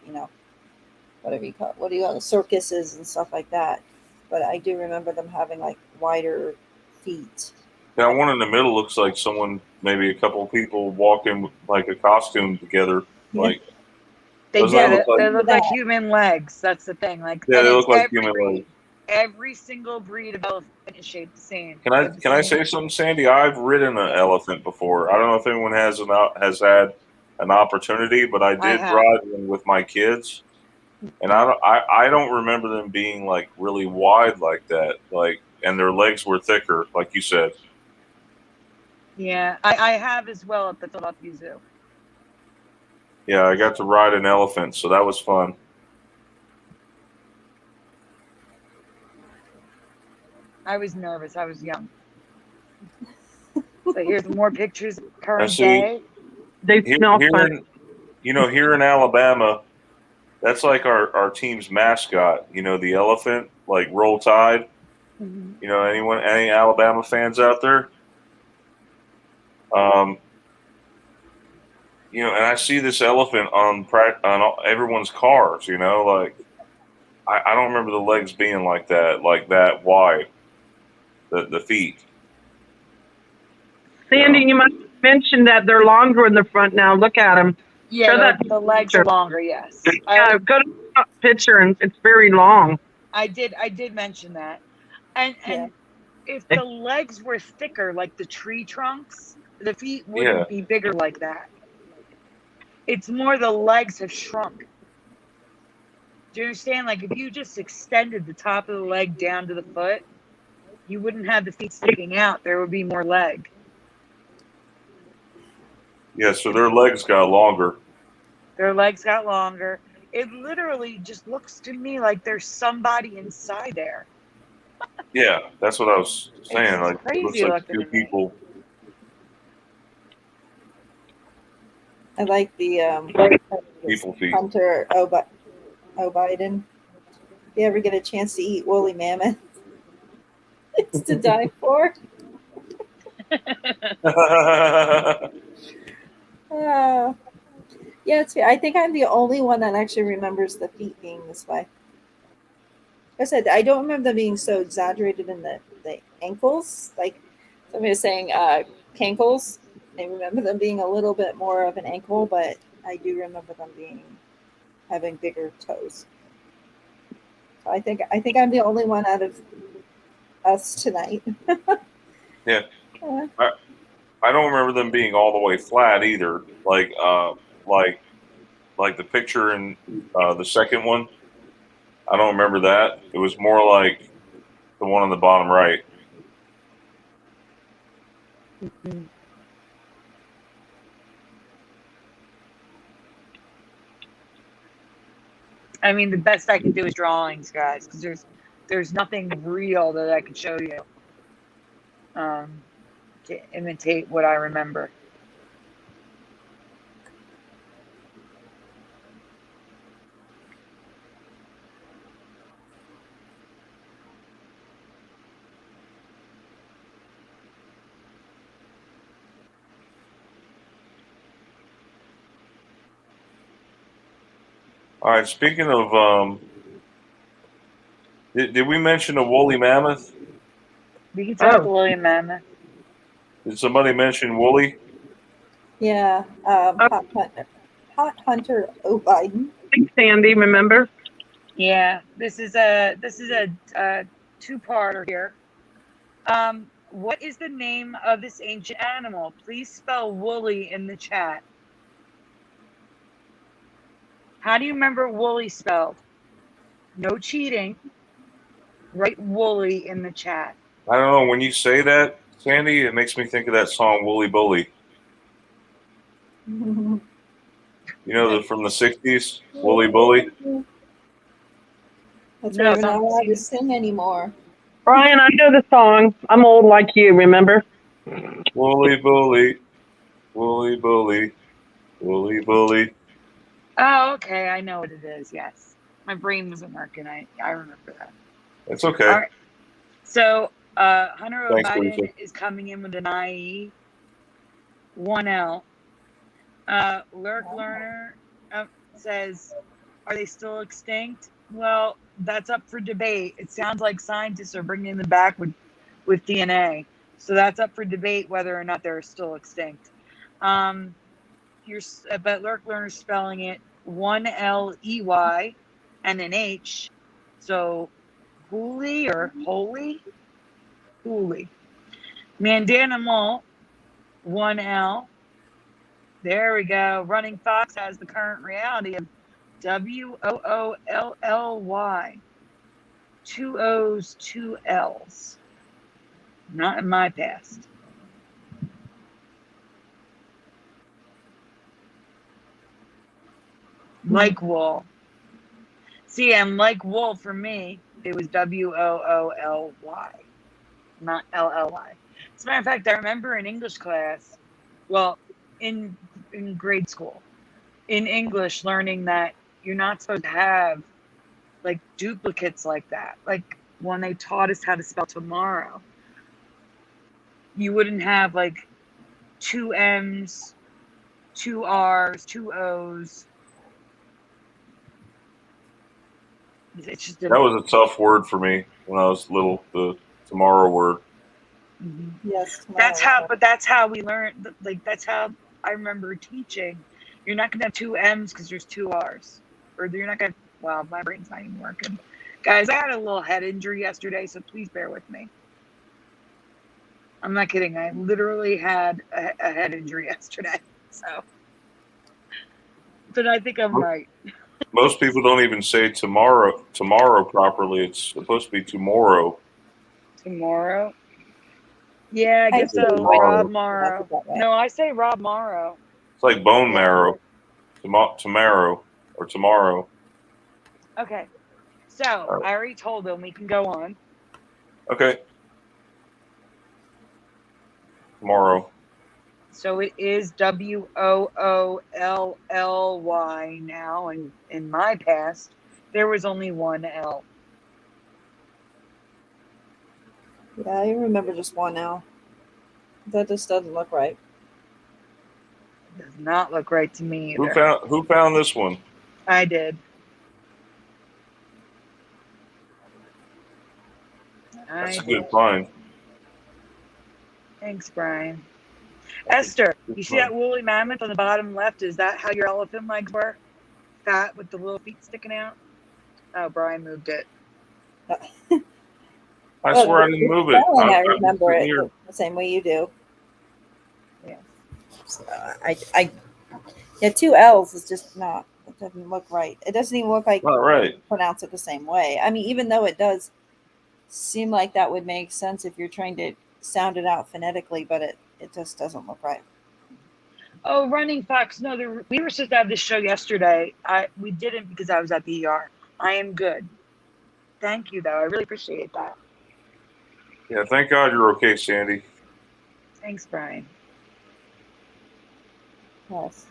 whatever you call it, what do you call it, circuses and stuff like that. But I do remember them having like wider feet. That one in the middle looks like someone, maybe a couple of people walking like a costume together. Yeah. Like They doesn't that did look it. like? They look like human legs. That's the thing. Like, Yeah, and they it's look like human legs. every single breed of elephant is shaped the same. Can I They're the can I same. say something, Sandy? I've ridden an elephant before. I don't know if anyone has had an opportunity, but I I did have. ride one with my kids, and I don't remember them being like really wide like that. Like, and their legs were thicker, like you said. Yeah, I have as well at the Philadelphia Zoo. Yeah, I got to ride an elephant, so that was fun. I was nervous. I was young. So here's more pictures of And current see, day. They smell here fun. here in Alabama, that's like our team's mascot. You know, the elephant, like Roll Tide. Mhm. You know, any Alabama fans out there? Um, you know, and I see this elephant on everyone's cars. You know, like I don't remember the legs being like that wide, the feet. Sandy, you must mention that they're longer in the front now. Look at them. Yeah, Show that the legs are longer. Yes, Yeah, go to the top picture, and it's very long. I did mention that. And Yeah. if the legs were thicker, like the tree trunks, the feet Yeah, wouldn't be bigger like that. It's more the legs have shrunk. Do you understand? Like if you just extended the top of the leg down to the foot, you wouldn't have the feet sticking out. There would be more leg. yeah. So their legs got longer. Their legs got longer. It literally just looks to me like there's somebody inside there. Yeah, that's what I was saying. It's Like it looks crazy like looking two to me. people. I like the People feet. Hunter O'Biden. If you ever get a chance to eat woolly mammoth, it's to die for. Yeah, it's. I think I'm the only one that actually remembers the feet being this way. Like I said, I don't remember them being so exaggerated in the ankles. Like somebody was saying, cankles. I remember them being a little bit more of an ankle, but I do remember them having bigger toes. So I think I'm the only one out of us tonight. Yeah. I don't remember them being all the way flat either. Like the picture in the second one. I don't remember that. It was more like the one on the bottom right. I mean, the best I can do is drawings, guys, because there's nothing real that I could show you to imitate what I remember. All right. Speaking of, did we mention a woolly mammoth? We can talk Oh. to William Mammoth. Did somebody mention woolly? Yeah, Hot Hunter O'Biden. Thanks, Sandy, remember? Yeah, this is a two-parter here. What is the name of this ancient animal? Please spell woolly in the chat. How do you remember woolly spelled? No cheating. Write woolly in the chat. I don't know. When you say that, Sandy, it makes me think of that song "Woolly Bully." You know, from the '60s, "Woolly Bully." That's No, why we're it's not on allowed to TV. sing anymore. Brian, I know the song. I'm old like you, remember? Woolly bully, woolly bully, woolly bully. Oh, okay. I know what it is. Yes. My brain wasn't working. I remember that. It's okay. All right. So Hunter O. Thanks, Biden Lisa. is coming in with an IE. 1L. Lurk Learner says, are they still extinct? Well, that's up for debate. It sounds like scientists are bringing them back with DNA. So that's up for debate whether or not they're still extinct. But Lurk Learner's spelling it 1LEY and an H. So Hooli or Holy? Hooli. Mandanimal, 1L. There we go. Running Fox has the current reality of WOOLLY. 2 O's, 2 L's. Not in my past. Like wool. See, and like wool for me, it was WOOLY, not LLY. As a matter of fact, I remember in English class, well, in grade school, in English, learning that you're not supposed to have like duplicates like that. Like when they taught us how to spell tomorrow, you wouldn't have like 2 M's, 2 R's, 2 O's. It's just That was a tough word for me when I was little. The tomorrow word. Yes. That's how we learned. Like that's how I remember teaching. You're not gonna have 2 M's because there's 2 R's, or you're not gonna. Wow, my brain's not even working, guys. I had a little head injury yesterday, so please bear with me. I'm not kidding. I literally had a head injury yesterday. So, but I think I'm right. Most people don't even say tomorrow properly. It's supposed to be tomorrow. Tomorrow. Yeah, I guess so. Tomorrow. Rob Morrow. No, I say Rob Morrow. It's like bone marrow. Tomorrow or tomorrow. Okay. So I already told him we can go on. Okay. Tomorrow. So it is WOOLLY now, and in my past, there was only 1 L. Yeah, I remember just 1 now. That just doesn't look right. Does not look right to me either. Who found this one? I did. That's a good find. Thanks, Brian. Esther, you see that woolly mammoth on the bottom left? Is that how your elephant legs were? Fat with the little feet sticking out? Oh, Brian moved it. I swear I didn't move it. I remember it the same way you do. Yeah. So, yeah, 2 L's is just not. It doesn't look right. It doesn't even look like Not right. you pronounce it the same way. I mean, even though it does seem like that would make sense if you're trying to sound it out phonetically, but it just doesn't look right. Oh, Running Fox. No, we were supposed to have this show yesterday. We didn't because I was at the ER. I am good. Thank you, though. I really appreciate that. Yeah, thank God you're okay, Sandy. Thanks, Brian. Yes.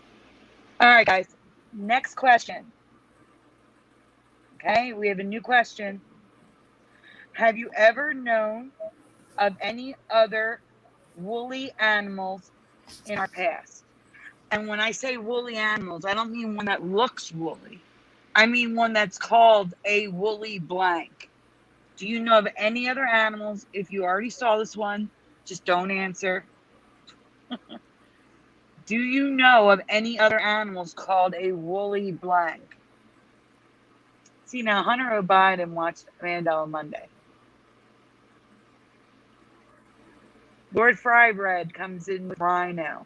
All right, guys. Next question. Okay, we have a new question. Have you ever known of any other woolly animals in our past? And when I say woolly animals, I don't mean one that looks woolly. I mean one that's called a woolly blank. Do you know of any other animals? If you already saw this one, just don't answer. Do you know of any other animals called a woolly blank? See, now Hunter O. Biden watched Mandela'd Monday. Lord Frybread comes in with rhino.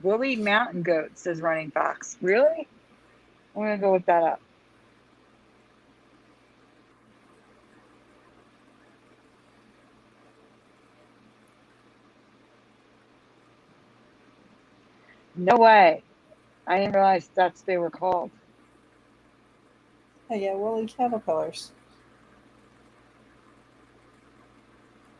Woolly mountain goat, says Running Fox. Really? I'm going to go look that up. No way. I didn't realize that's what they were called. Oh, yeah, woolly caterpillars.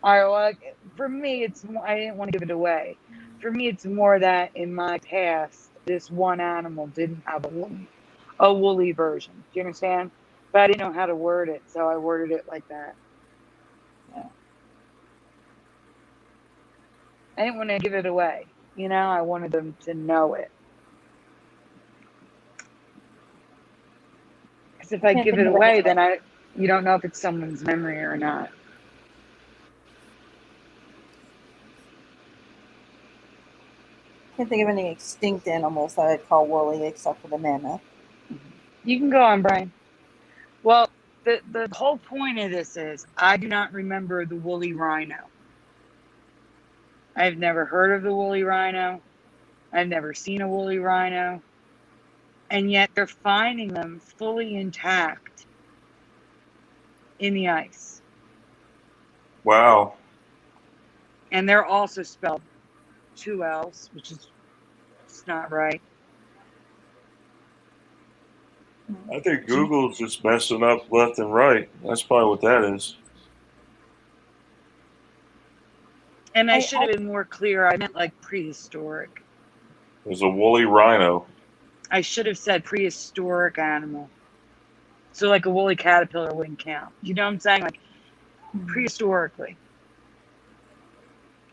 All right, well, for me, I didn't want to give it away. For me, it's more that in my past, this one animal didn't have a woolly. a woolly version. Do you understand? But I didn't know how to word it, so I worded it like that. Yeah. I didn't want to give it away. You know, I wanted them to know it. Because if I Can't give think it of away, any. then you don't know if it's someone's memory or not. Can't think of any extinct animals that I'd call woolly except for the mammoth. You can go on, Brian. Well, the whole point of this is I do not remember the woolly rhino. I've never heard of the woolly rhino. I've never seen a woolly rhino. And yet they're finding them fully intact in the ice. Wow. And they're also spelled 2 L's, which is just not right. I think Google's just messing up left and right. That's probably what that is. And I should have been more clear. I meant like prehistoric. There's a woolly rhino. I should have said prehistoric animal. So like a woolly caterpillar wouldn't count. You know what I'm saying? Like prehistorically.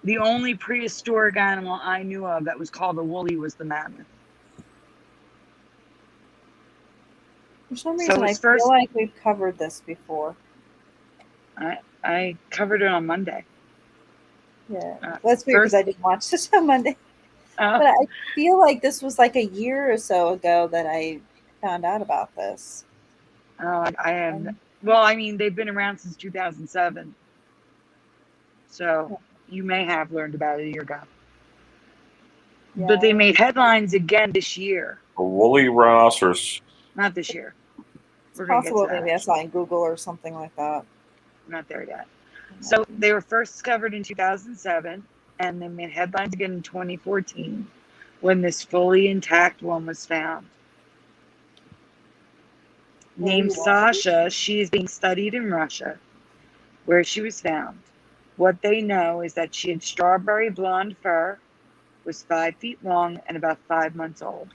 The only prehistoric animal I knew of that was called a woolly was the mammoth. For some So reason, I it's first- feel like we've covered this before. I covered it on Monday. Yeah, that's weird because first- I didn't watch this on Monday. But I feel like this was like a year or so ago that I found out about this. Oh, I am. Well, I mean, they've been around since 2007. So you may have learned about it a year ago. Yeah. But they made headlines again this year. A woolly rhinoceros. Not this year. It's We're gonna get to possible that. maybe I saw it in Google or something like that. Not there yet. So they were first discovered in 2007, and they made headlines again in 2014 when this fully intact one was found. Named Sasha, she is being studied in Russia, where she was found. What they know is that she had strawberry blonde fur, was 5 feet long, and about 5 months old.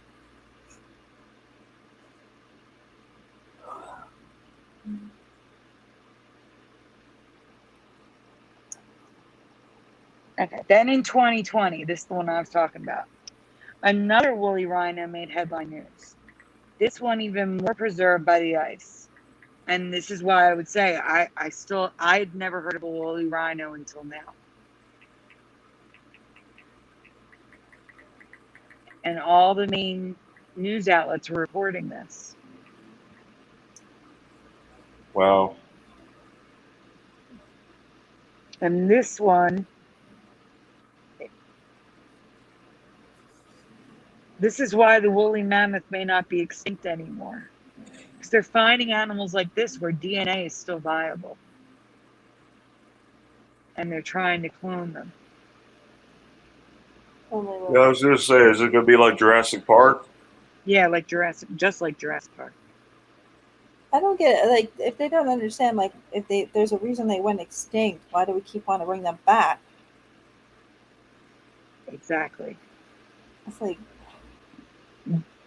Okay. Then in 2020, this is the one I was talking about. Another woolly rhino made headline news. This one even more preserved by the ice. And this is why I would say I had never heard of a woolly rhino until now. And all the main news outlets were reporting this. Wow. And this one, this is why the woolly mammoth may not be extinct anymore. Because they're finding animals like this where DNA is still viable. And they're trying to clone them. Yeah, I was going to say, is it going to be like Jurassic Park? Yeah, like just like Jurassic Park. I don't get it. Like, if they don't understand, like, there's a reason they went extinct, why do we keep wanting to bring them back? Exactly. It's like,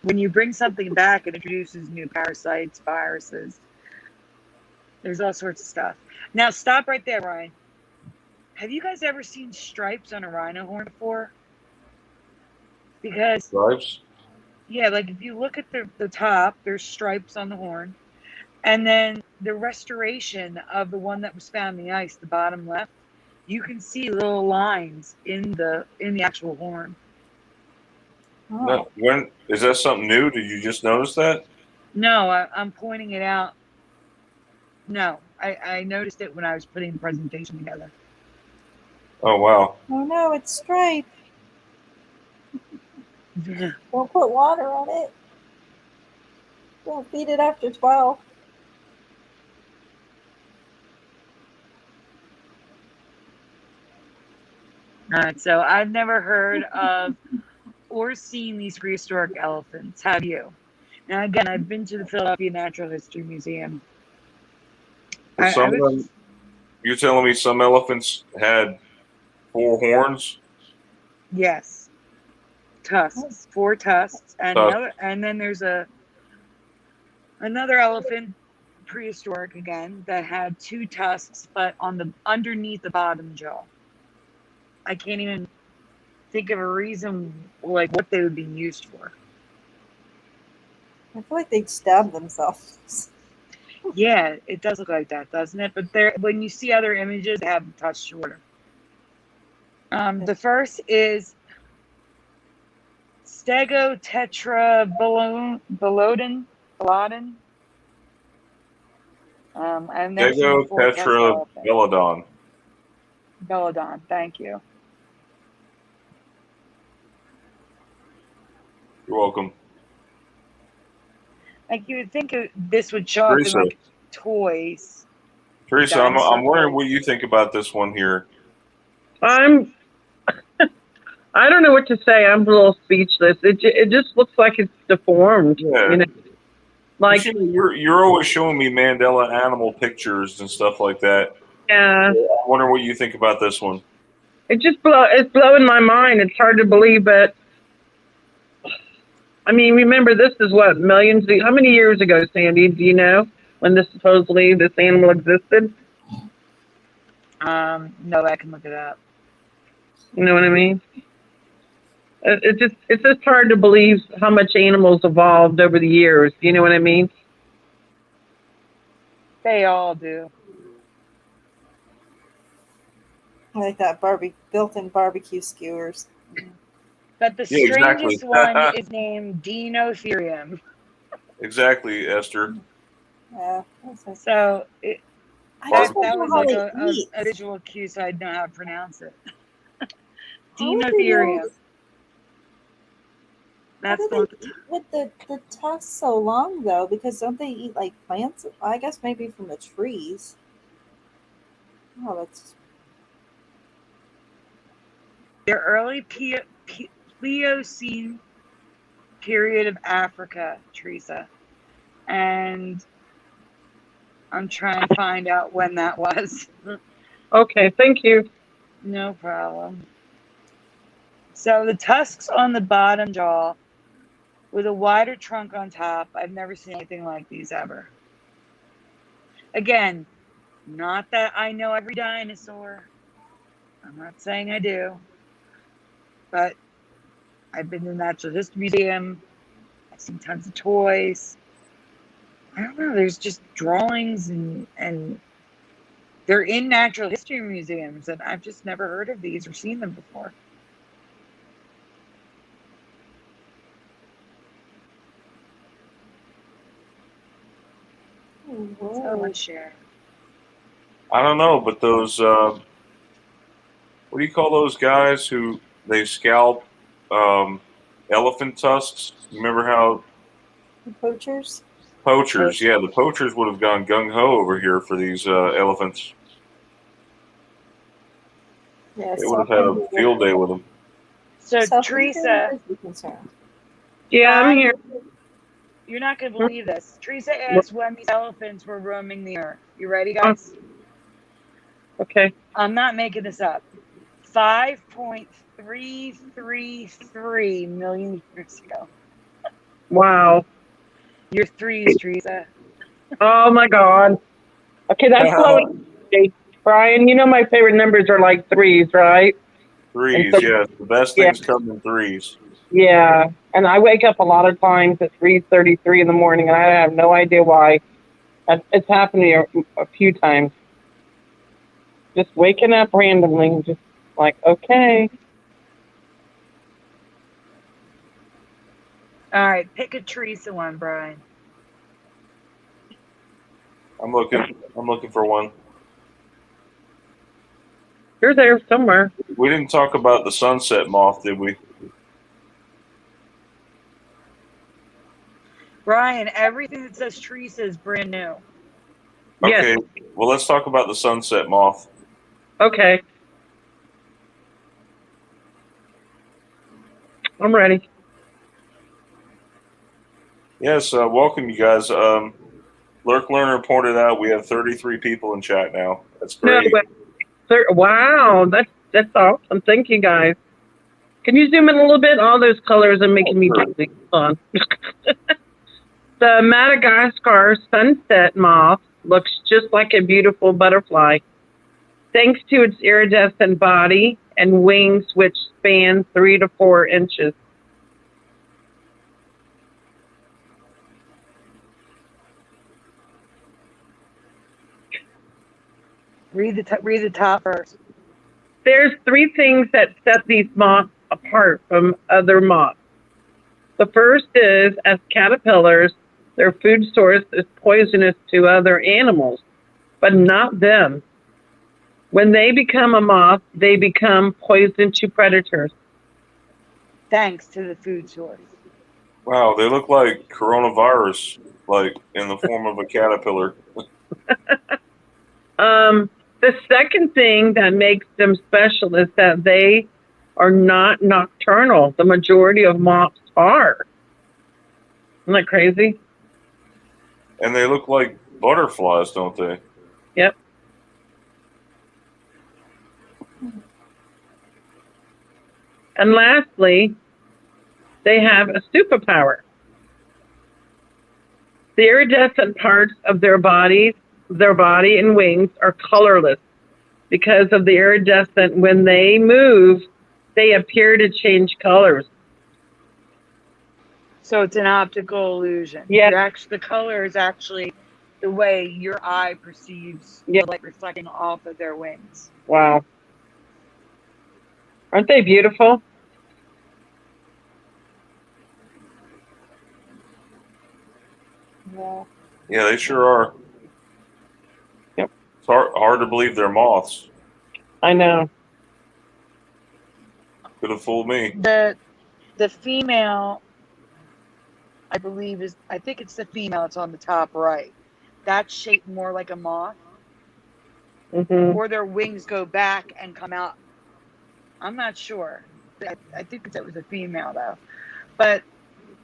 when you bring something back, it introduces new parasites, viruses. There's all sorts of stuff. Now, stop right there, Ryan. Have you guys ever seen stripes on a rhino horn before? Because, Stripes? yeah, like if you look at the top, there's stripes on the horn. And then the restoration of the one that was found in the ice, the bottom left, you can see little lines in the actual horn. oh, No, when is that something new? Did you just notice that? No, I'm pointing it out. No, I noticed it when I was putting the presentation together. Oh wow. oh no, it's stripe. Don't put water on it. Don't feed it after 12. All right, so I've never heard of or seen these prehistoric elephants. Have you? Now, again, I've been to the Philadelphia Natural History Museum. Some of them, you're telling me some elephants had 4 horns? Yes, tusks, 4 tusks, and Tusks. and then there's a Another elephant, prehistoric again, that had 2 tusks, but on the underneath the bottom jaw. I can't even think of a reason like what they would be used for. I feel like they'd stab themselves. Yeah, it does look like that, doesn't it? But there, when you see other images, they have the tusk shorter. The first is Stegotetrabalodon. I've never seen a full tusk elephant. Tetravelodon. Belodon, thank you. You're welcome. Like you would think this would show up in Teresa. like toys. Teresa, Dinosaur I'm wondering toys. what you think about this one here. I don't know what to say. I'm a little speechless. It just looks like it's deformed. Yeah. You know, like You're always showing me Mandela animal pictures and stuff like that. yeah, I'm wondering what you think about this one. it's blowing my mind. It's hard to believe, but I mean, remember this is what how many years ago, Sandy? Do you know when this animal existed? No, I can look it up. You know what I mean? It's just hard to believe how much animals evolved over the years. You know what I mean? They all do. I like that built-in barbecue skewers. But the Yeah, exactly. strangest one is named Dinotherium. Exactly, Esther. Yeah, that's nice. So I that just want to was know how like they eat. a visual cue, so I'd know how to pronounce it. How would they be able Dinotherium. to- That's How the do one. they eat with the tusks so long though? Because don't they eat like plants? I guess maybe from the trees. Oh, that's The early Pliocene period of Africa, Teresa. And I'm trying to find out when that was. Okay, thank you. No problem. So the tusks on the bottom jaw with a wider trunk on top. I've never seen anything like these ever. Again, not that I know every dinosaur. I'm not saying I do. But I've been to the Natural History Museum. I've seen tons of toys. I don't know. There's just drawings and they're in natural history museums, and I've just never heard of these or seen them before. So let's share. I don't know, but those what do you call those guys who they scalp elephant tusks? Remember how the poachers. poachers? Yeah, the poachers would have gone gung ho over here for these elephants. Yeah, They would have had a field day with them. So Teresa, Yeah, I'm here. you're not going to believe this. Teresa asked when these elephants were roaming the earth. You ready, guys? Okay. I'm not making this up. 5.333 million years ago. Wow. Your threes, Teresa. Oh my God. Okay, that's blowing. Brian, you know my favorite numbers are like threes, right? Threes, So- yes. The best things come in threes. Yeah, and I wake up a lot of times at 3:33 in the morning, and I have no idea why. It's happened to me a few times. Just waking up randomly, just like, okay. All right, pick a Teresa one, Brian. I'm looking for one. You're there somewhere. We didn't talk about the sunset moth, did we? Brian, everything that says Teresa is brand new. Okay. Yes. Well, let's talk about the sunset moth. Okay. I'm ready. Yes, welcome you guys. Lurk Learner pointed out we have 33 people in chat now. That's great. No, wow, that's awesome. Thank you, guys. Can you zoom in a little bit? All those colors are making me Sure. dizzy. Hold on. The Madagascar sunset moth looks just like a beautiful butterfly, thanks to its iridescent body and wings, which span 3 to 4 inches. Read the top first. There's 3 things that set these moths apart from other moths. The first is, as caterpillars, their food source is poisonous to other animals, but not them. When they become a moth, they become poison to predators. Thanks to the food source. Wow, they look like coronavirus, like in the form of a caterpillar. The second thing that makes them special is that they are not nocturnal. The majority of moths are. Isn't that crazy? And they look like butterflies, don't they? Yep. And lastly, they have a superpower. The iridescent parts of their body and wings are colorless because of the iridescent. When they move, they appear to change colors. So it's an optical illusion. Yeah. The color is actually the way your eye perceives Yeah. the light reflecting off of their wings. Wow. Aren't they beautiful? Yeah. Yeah, they sure are. Yep. It's hard to believe they're moths. I know. Could have fooled me. The female, I think it's the female. It's on the top right. That's shaped more like a moth, Hmm. or their wings go back and come out. I'm not sure. I think that was a female though, but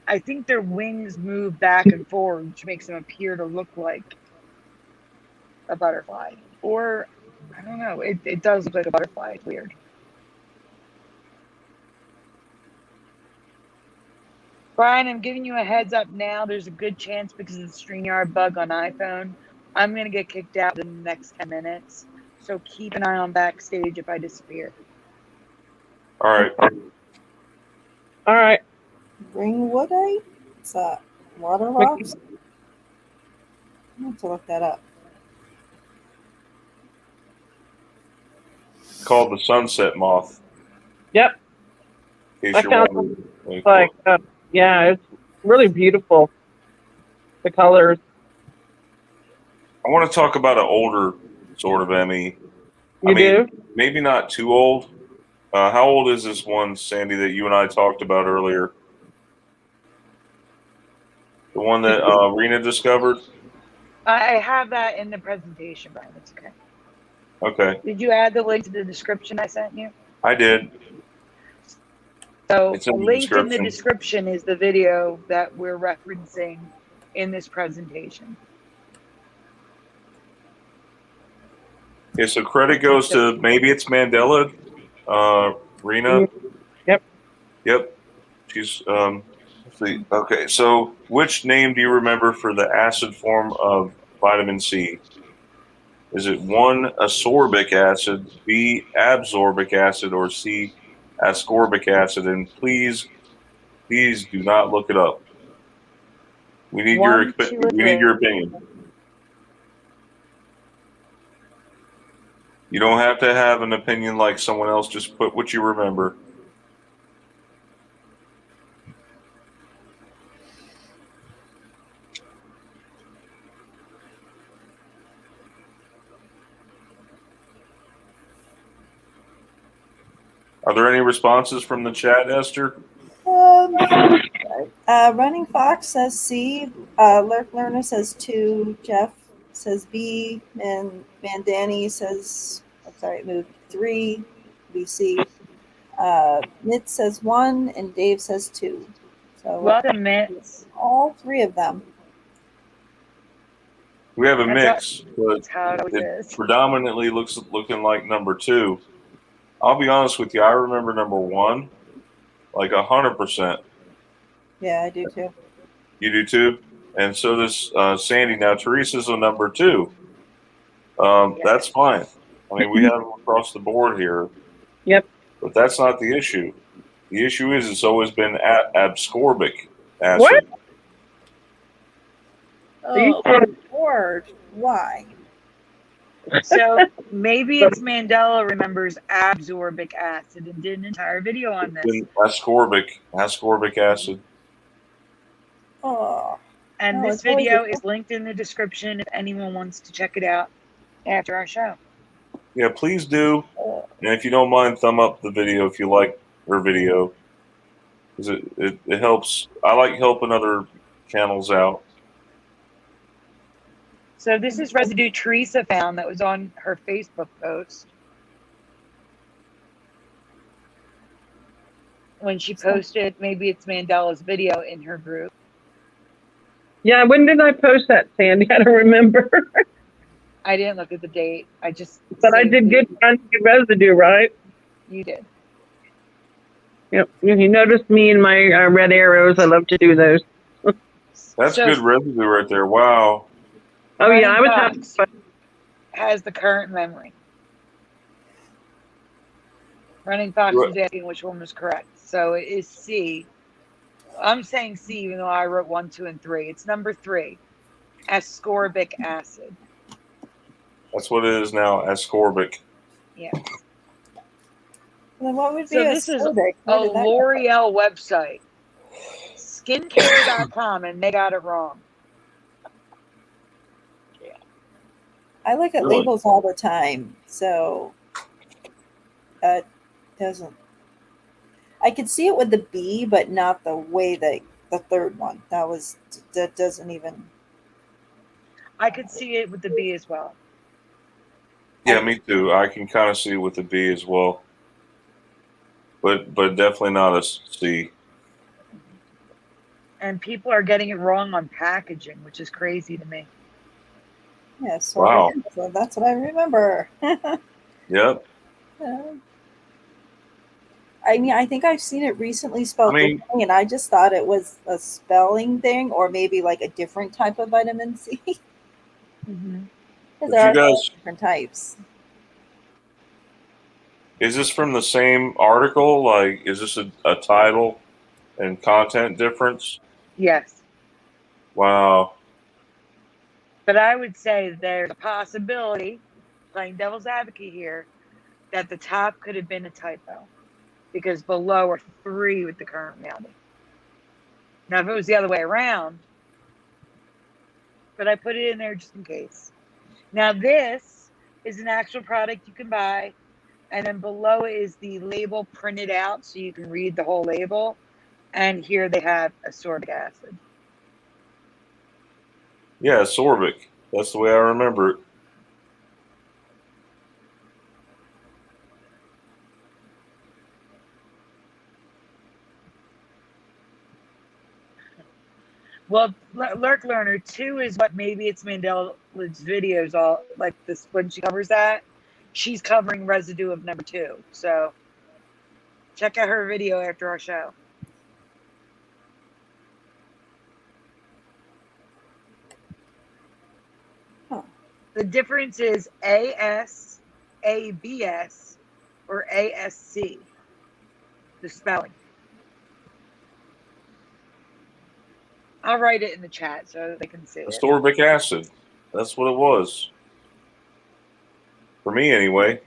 I think their wings move back and forward, which makes them appear to look like a butterfly. Or I don't know. It does look like a butterfly. It's weird. Brian, I'm giving you a heads up now. There's a good chance because of the StreamYard bug on iPhone, I'm going to get kicked out in the next 10 minutes. So keep an eye on backstage if I disappear. All right. All right. Bring woodite? What's that? Water rocks? I have to look that up. It's called the sunset moth. Yep. In That case you're sounds wondering. like, yeah, it's really beautiful. The colors. I want to talk about an older sort of Emmy. You do? Maybe not too old. How old is this one, Sandy, that you and I talked about earlier? The one that Rena discovered? I have that in the presentation, Brian. That's okay. Okay. Did you add the link to the description I sent you? I did. So It's in the linked in the description. description is the video that we're referencing in this presentation. Okay, so credit goes to maybe it's Mandela'd, Rena. Yep. Yep. She's let's see. Okay, so which name do you remember for the acid form of vitamin C? Is it 1, ascorbic acid, B, absorbic acid, or C, ascorbic acid? And please do not look it up. We need your opinion. You don't have to have an opinion like someone else. Just put what you remember. Are there any responses from the chat, Esther? Running Fox says C. Lurk Learner says 2. Jeff says B. And Bandani says, I'm sorry, it moved 3. BC. Nit says 1, and Dave says 2. So Welcome, Mitts. all 3 of them. We have a mix, but That's how it always it is. predominantly looking like number 2. I'll be honest with you. I remember number 1, like 100%. Yeah, I do too. You do too? and so does Sandy. Now Teresa's on number 2. That's fine. I mean, we have them across the board here. Yep. But that's not the issue. The issue is it's always been ascorbic acid. What? Oh, Lord, why? So maybe it's Mandela remembers absorbic acid and did an entire video on this. Ascorbic acid. Oh, And No, this it's always video a- is linked in the description if anyone wants to check it out after our show. Yeah, please do. oh. And if you don't mind, thumb up the video if you like her video. Because it helps. I like helping other channels out. So this is residue Teresa found that was on her Facebook post. When she posted, maybe it's Mandela's video in her group. Yeah, when did I post that, Sandy? I don't remember. I didn't look at the date. I just. But I saved did it. good residue, right? You did. Yep. You noticed me and my red arrows. I love to do those. That's So- good residue right there. Wow. Oh, yeah, I was Running having Fox fun. has the current memory. Running Fox was asking which one was correct. So it is C. I'm saying C, even though I wrote 1, 2, and 3. It's number 3, ascorbic acid. That's what it is now, ascorbic. Yeah. Then what would be So a this is Ascorbic? A Where did that come from? L'Oreal website, skincare.com, and they got it wrong. I look at Really? labels all the time, so that doesn't. I could see it with the B, but not the way that the third one. That doesn't even. I could see it with the B as well. Yeah, me too. I can kind of see it with the B as well. But definitely not a C. And people are getting it wrong on packaging, which is crazy to me. Yeah, Wow. so that's what I remember. Yep. I mean, I think I've seen it recently spelled I mean- differently, and I just thought it was a spelling thing, or maybe like a different type of vitamin C. Mm-hmm. Because But there you are guys- different types. Is this from the same article? Like, is this a title and content difference? Yes. Wow. But I would say there's a possibility, playing devil's advocate here, that the top could have been a typo because below are 3 with the current reality. Now, if it was the other way around, but I put it in there just in case. Now, this is an actual product you can buy, and then below it is the label printed out so you can read the whole label. And here they have ascorbic acid. Yeah, ascorbic. That's the way I remember it. Well, Lurk Learner 2 is what maybe it's Mandela'd's videos all like this when she covers that. She's covering residue of number 2. So check out her video after our show. Huh. The difference is AS, ABS, or ASC. The spelling. I'll write it in the chat so they can see it. Ascorbic acid. That's what it was. For me, anyway.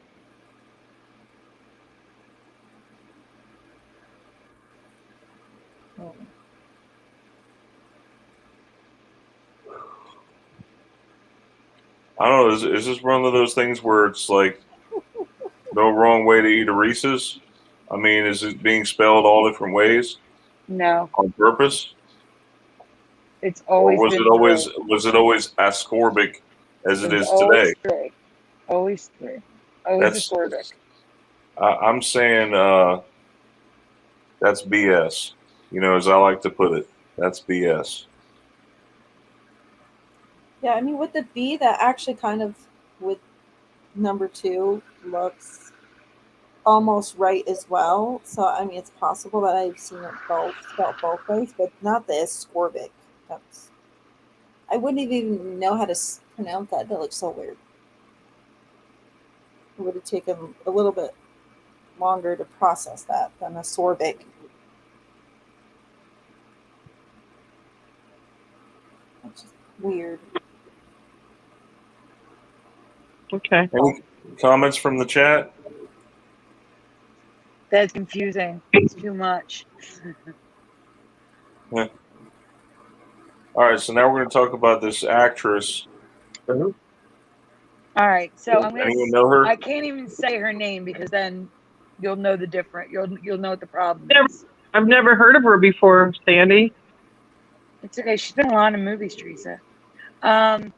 Oh. I don't know. Is this one of those things where it's like no wrong way to eat a Reese's? I mean, is it being spelled all different ways No, on purpose? it's Or always was been it always ascorbic as it is always today? 3. Always 3. Always That's ascorbic. I'm saying that's BS. You know, as I like to put it, that's BS. Yeah, I mean, with the B, that actually kind of, with number 2, looks almost right as well. So, I mean, it's possible that I've seen it spelled both ways, but not the ascorbic. That's I wouldn't even know how to pronounce that. That looks so weird. It would have taken a little bit longer to process that than Ascorbic. Which is weird. Okay. Any comments from the chat? That's confusing. It's too much. Yeah. All right, so now we're going to talk about this actress. All right, so I'm gonna. Anyone know her? I can't even say her name because then you'll know the different. You'll know what the problem is. I've never heard of her before, Sandy. It's okay. She's been in a lot of movies, Teresa. Cara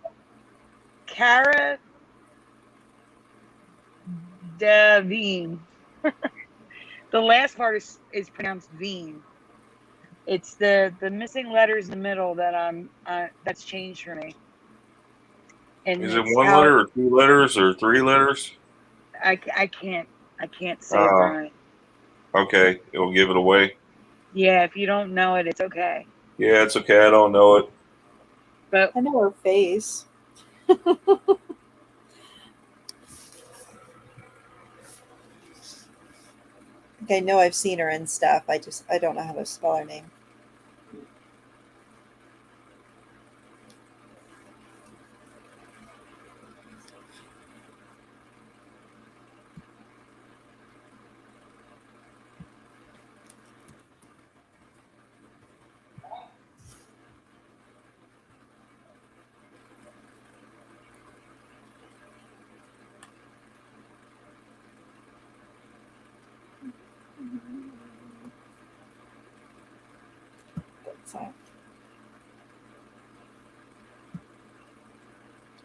Delevingne. The last part is pronounced Veen. It's the missing letters in the middle that that's changed for me. And Is it it's one letter or two letters or three letters? I can't say it right. Okay, it'll give it away. Yeah, if you don't know it, it's okay. Yeah, it's okay. I don't know it. But I know her face. I know I've seen her in stuff. I don't know how to spell her name.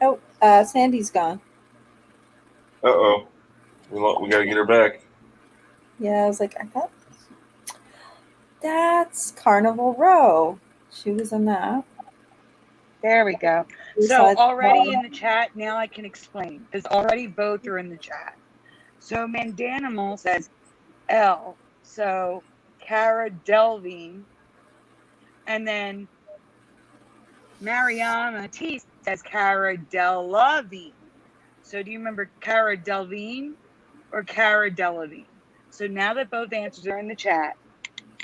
Oh, Sandy's gone. Uh-oh. We got to get her back. Yeah, I was like, I thought that's Carnival Row. She was in that. there we go. So already in the chat, now I can explain because already both are in the chat. So Mandanimal says L. So Cara Delevingne. And then Mariana T says Cara Delevingne. So do you remember Cara Delevingne or Cara Delevingne? So now that both answers are in the chat,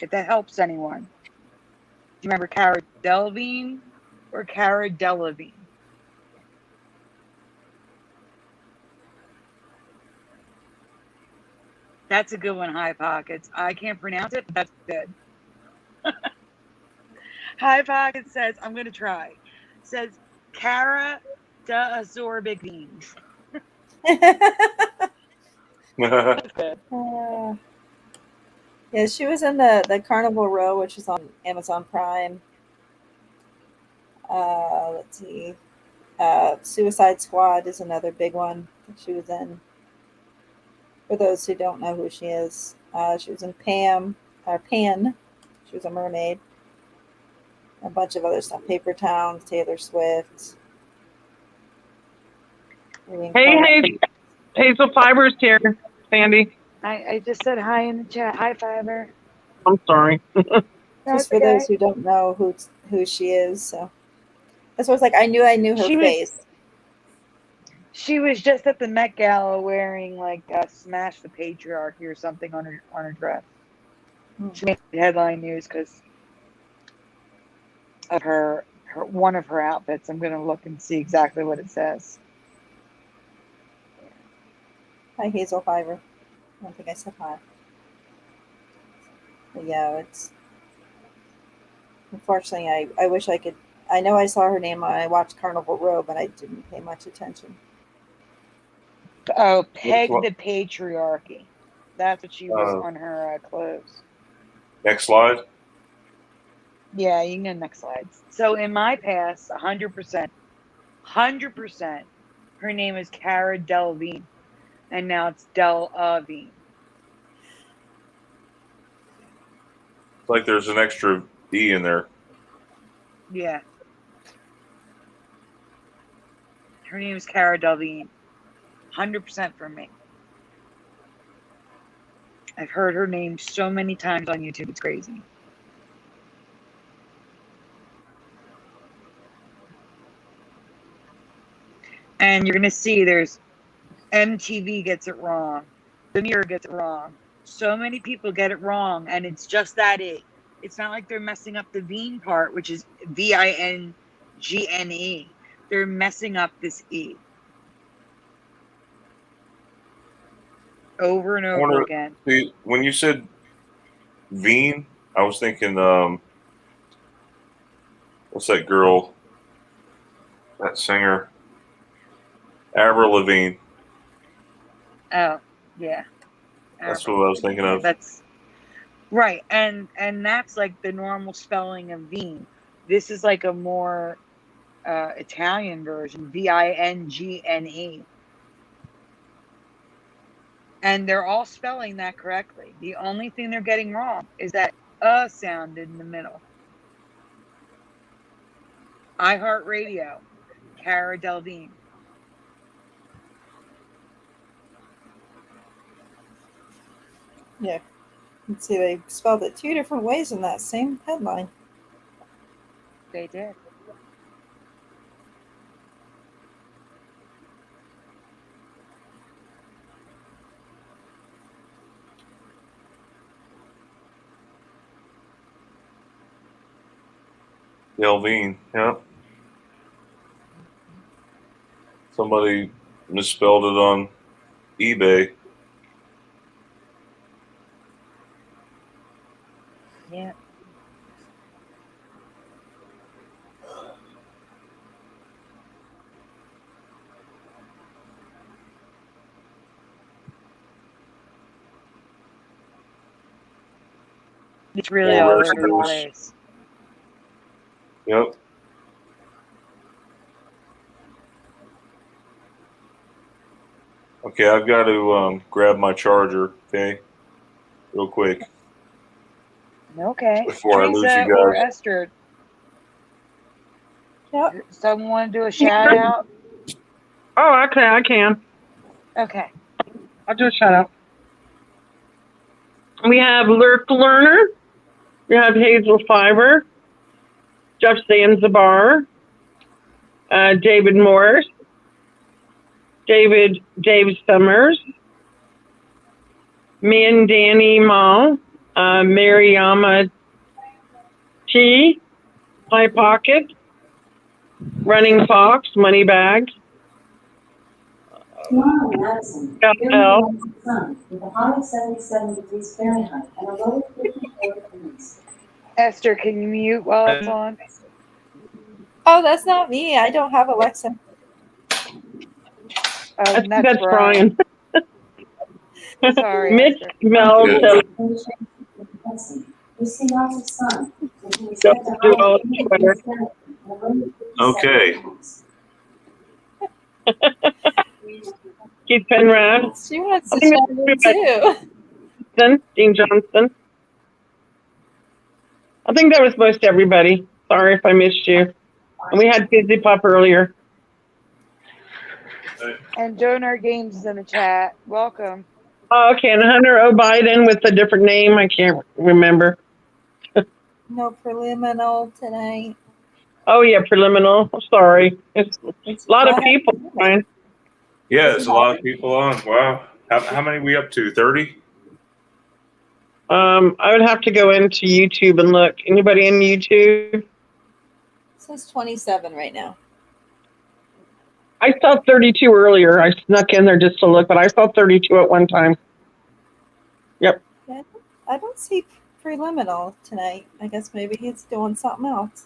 if that helps anyone, do you remember Cara Delevingne or Cara Delevingne? That's a good one, High Pockets. I can't pronounce it, but that's good. High Pockets says, I'm going to try. Says Cara de Ascorbic beans. That's good. Yeah, she was in the Carnival Row, which is on Amazon Prime. Let's see. Suicide Squad is another big one that she was in. For those who don't know who she is, she was in Pan. She was a mermaid. A bunch of other stuff. Paper Towns, Taylor Swift. Hey, Hazel Fiber's here, Sandy. I just said hi in the chat. Hi, Fiber. I'm sorry. Just for those who don't know who she is, so that's what I was like. I knew her face. She was just at the Met Gala wearing like "Smash the Patriarchy" or something on her dress. She made headline news because of her one of her outfits. I'm gonna look and see exactly what it says. Hi, Hazel Fiber. I don't think I said hi. But yeah, it's unfortunately I wish I could. I know I saw her name when I watched Carnival Row, but I didn't pay much attention. Oh, Peg the Patriarchy. That's what she was on her clothes. Next slide. Yeah, you can go next slide. So in my past, 100%, her name is Cara Delevingne, and now it's Delevingne. It's like there's an extra D in there. Yeah. Her name is Cara Delevingne. 100% for me. I've heard her name so many times on YouTube. It's crazy. And you're going to see there's MTV gets it wrong. The Mirror gets it wrong. So many people get it wrong, and it's just that E. It's not like they're messing up the vine part, which is VINGNE. They're messing up this E. Over and over again. See, when you said Veen, I was thinking, what's that girl? That singer, Avril Lavigne. Oh, yeah. That's what I was thinking of. That's right, and that's like the normal spelling of Veen. This is like a more Italian version, VINGNE. And they're all spelling that correctly. The only thing they're getting wrong is that sound in the middle. iHeartRadio, Cara Delevingne. Yeah. Let's see, they spelled it 2 different ways in that same headline. They did. Delvine, yep. Somebody misspelled it on eBay. Yeah. It's really all over the place. Yep. Okay, I've got to grab my charger, okay? Real quick. Okay. Before I lose you Teresa guys. or Esther, Yep. someone want to do a shout out? Oh, okay, I can. Okay. I'll do a shout out. We have Lurk Learner. We have Hazel Fiber. Jeff Zanzibar. David Morris. Dave Summers. Danny Ma. Mariama T. High Pocket. Running Fox. Moneybag. Tomorrow, Madison, Got very L. warm sun with a high of 77 degrees Fahrenheit and a low of 54 degrees. Esther, can you mute while it's on? Oh, that's not me. I don't have Alexa. Oh, I think that's Brian. Sorry, Mitch Esther. Mel. Yeah. We see lots of sun. We can Don't expect a do high all of the 80 Twitter. degrees Fahrenheit and a low of 57 Okay. degrees. Keith Penrad. She wants to I think chat in too. Dean Johnson. I think that was most everybody. Sorry if I missed you. And we had Fizzy Pop earlier. And Donor Games is in the chat. Welcome. Oh, okay, and Hunter O. Biden with a different name. I can't remember. No preliminal tonight. Oh, yeah, preliminal. Sorry. It's a lot of people. Brian. Yeah, there's a lot of people on. Wow. How many we up to? 30? I would have to go into YouTube and look. Anybody in YouTube? It says 27 right now. I saw 32 earlier. I snuck in there just to look, but I saw 32 at one time. Yep. Yeah, I don't see preliminal tonight. I guess maybe he's doing something else.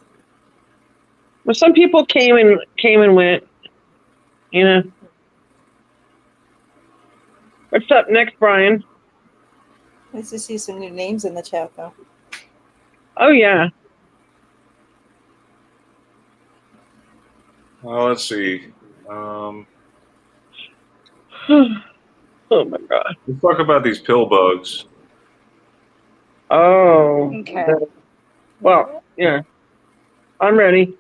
Well, some people came and went. You know. What's up next, Brian? Nice to see some new names in the chat, though. Oh yeah. Let's see. Oh my God. Let's talk about these pill bugs. Oh. Okay. Well, yeah. I'm ready.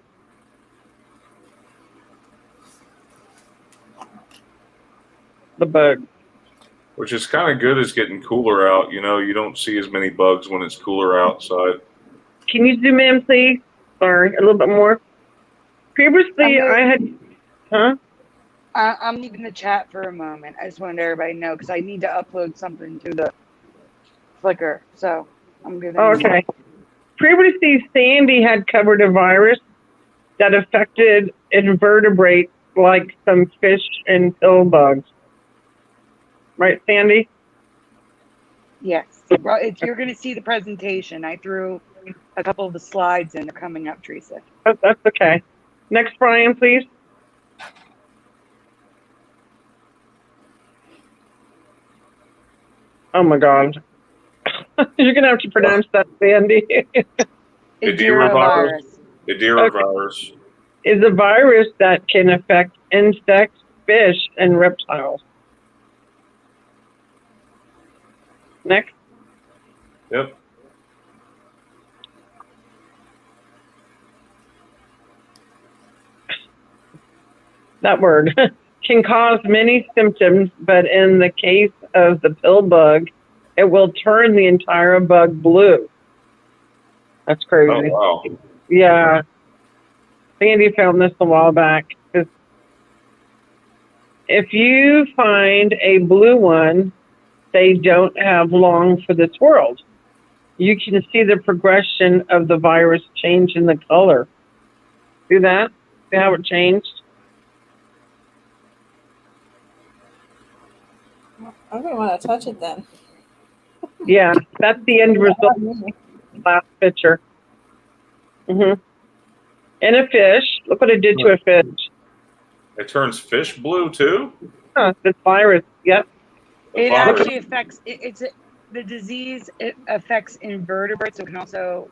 The bug. Which is kind of good as getting cooler out. You know, you don't see as many bugs when it's cooler outside. Can you zoom in, please? Sorry, a little bit more. Previously, I had. Huh? I'm leaving the chat for a moment. I just wanted everybody to know because I need to upload something to the Flickr. So I'm gonna. Okay. Previously, Sandy had covered a virus that affected invertebrates like some fish and pill bugs. Right, Sandy? Yes. Well, you're going to see the presentation. I threw a couple of the slides in. They're coming up, Teresa. Oh, that's okay. Next, Brian, please. Oh my God. You're going to have to pronounce that, Sandy. Adirovirus. Adirovirus. Is a virus that can affect insects, fish, and reptiles. Next. Yep. That word can cause many symptoms, but in the case of the pill bug, it will turn the entire bug blue. That's crazy. Oh, wow. Yeah. Sandy found this a while back. If you find a blue one, they don't have long for this world. You can see the progression of the virus change in the color. See that? See how it changed? I'm gonna want to touch it then. Yeah, that's the end result. Last picture. And a fish. Look what it did to a fish. It turns fish blue too? Huh, this virus. Yep. It actually affects. The disease. It affects invertebrates. So it can also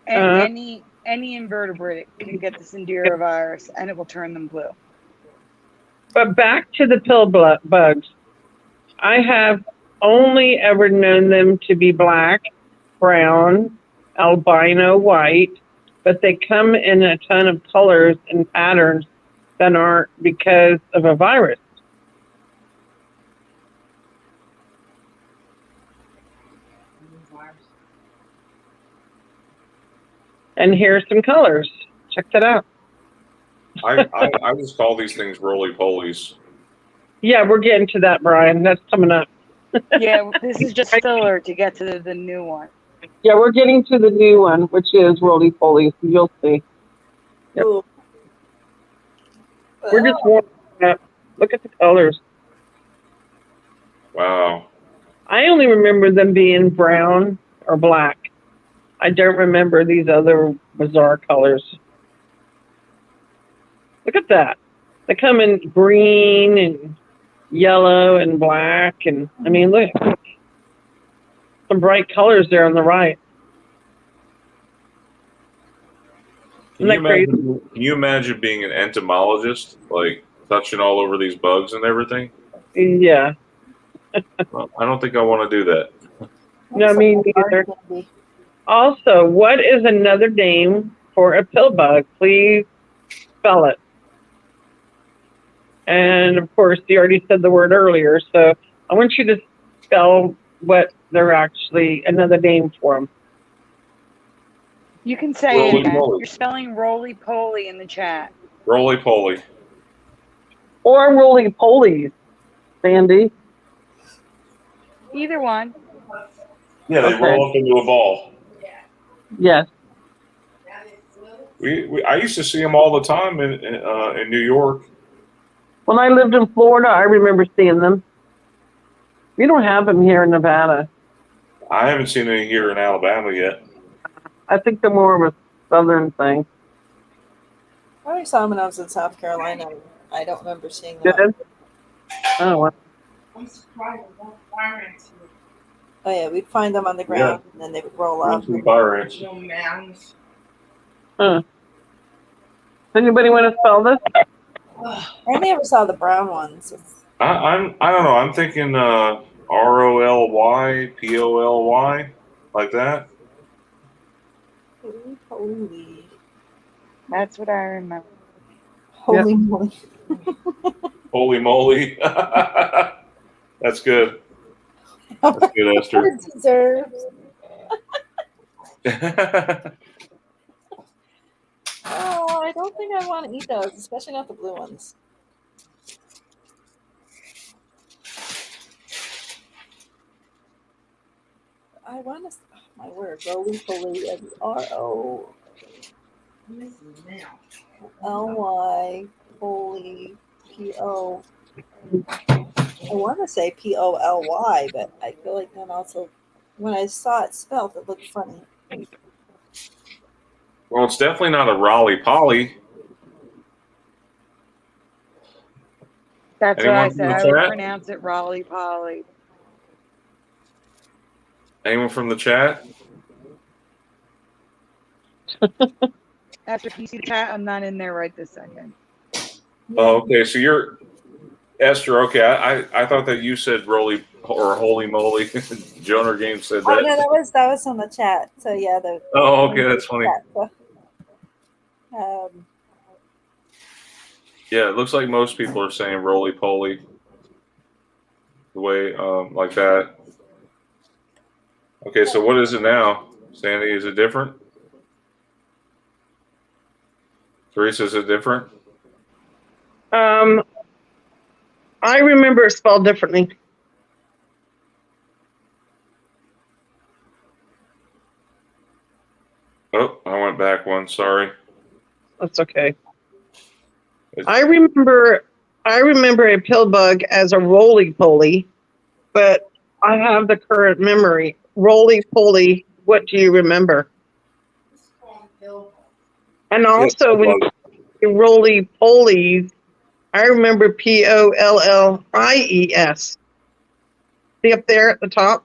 any invertebrate can get this enterovirus, and it will turn them blue. But back to the pill bugs. I have only ever known them to be black, brown, albino, white, but they come in a ton of colors and patterns that aren't because of a virus. And here's some colors. Check that out. I just call these things roly-polies. Yeah, we're getting to that, Brian. That's coming up. Yeah, this is just filler to get to the new one. Yeah, we're getting to the new one, which is roly-polies. You'll see. Yep. We're just warming up. Look at the colors. Wow. I only remember them being brown or black. I don't remember these other bizarre colors. Look at that. They come in green and yellow and black. And I mean, look. Some bright colors there on the right. Can you imagine being an entomologist, like touching all over these bugs and everything? Yeah. Well, I don't think I want to do that. No, me neither. Also, what is another name for a pill bug? Please spell it. And of course, you already said the word earlier, so I want you to spell what they're actually another name for them. You can say it again. You're spelling roly-poly in the chat. Roly-poly. Or roly-polies, Sandy. Either one. Yeah, they roll up into a ball. Yes. I used to see them all the time in New York. When I lived in Florida, I remember seeing them. We don't have them here in Nevada. I haven't seen any here in Alabama yet. I think they're more of a southern thing. I always saw them when I was in South Carolina. I don't remember seeing them. Good. Oh, well. Oh yeah, we'd find them on the ground and then they would roll up. Fire ants. Huh. Does anybody want to spell this? I only ever saw the brown ones. I don't know. I'm thinking ROLY, like that. Holy. That's what I remember. Holy moly. Holy moly. That's good. That's good, Esther. It deserves. Oh, I don't think I want to eat those, especially not the blue ones. I want to. Oh, my word, roly poly and ROLY poly PO. I want to say POLY, but I feel like then also when I saw it spelled, it looked funny. Well, it's definitely not a Raleigh Polly. That's Anyone what I from said. the I would chat? pronounce it Raleigh Polly. Anyone from the chat? After PC chat, I'm not in there right this second. Oh, okay. So you're Esther. Okay, I thought that you said Roly or Holy Moly. Jonah Game said Oh that. no, that was on the chat. So yeah, the Oh, okay, that's funny. chat, so, Yeah, it looks like most people are saying Roly Poly. The way like that. Okay, so what is it now, Sandy? Is it different? Teresa, is it different? I remember it spelled differently. Oh, I went back one. Sorry. That's okay. I remember a pill bug as a roly poly, but I have the current memory. Roly poly, what do you remember? And also when you roly polies, I remember POLLIES. See up there at the top?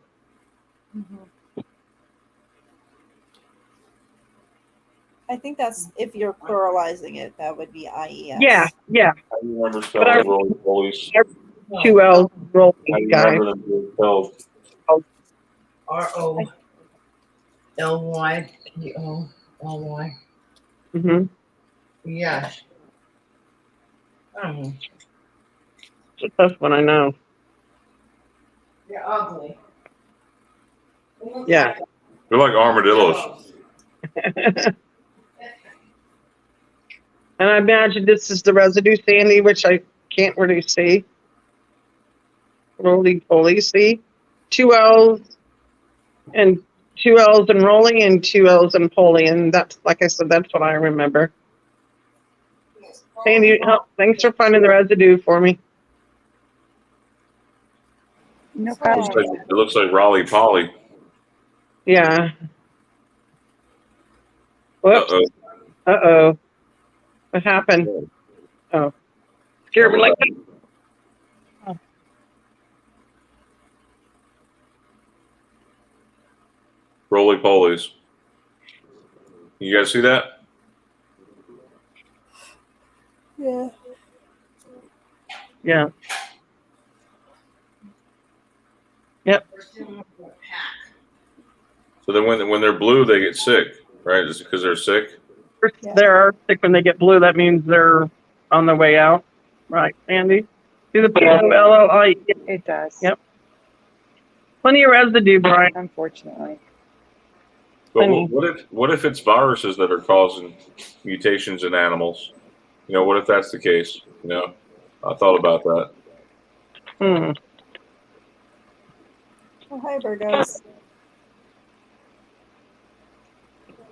I think that's if you're pluralizing it, that would be IES. Yeah. I remember spelling Roly Polies. 2 L's roly I guy. remember them being spelled. ROLYPOLY. Mm-hmm. Yes. It's a tough one, I know. You're ugly. Yeah. They're like armadillos. And I imagine this is the residue, Sandy, which I can't really see. Roly poly, see? 2 L's and 2 L's and rolling and 2 L's and poly. And that's, like I said, that's what I remember. Sandy, thanks for finding the residue for me. No It problem. looks like Raleigh Polly. Yeah. Whoops. Uh-oh. Uh-oh. What happened? Oh. Scared me like that. Roly Polies. You guys see that? Yeah. Yeah. Yep. So then when they're blue, they get sick, right? Is it because they're sick? Yeah. They're sick when they get blue. That means they're on their way out. Right, Andy? See the POLLI? It does. Yep. Plenty of residue, Brian. Unfortunately. But what if it's viruses that are causing mutations in animals? You know, what if that's the case? You know, I thought about that. Oh, hi, Virgos.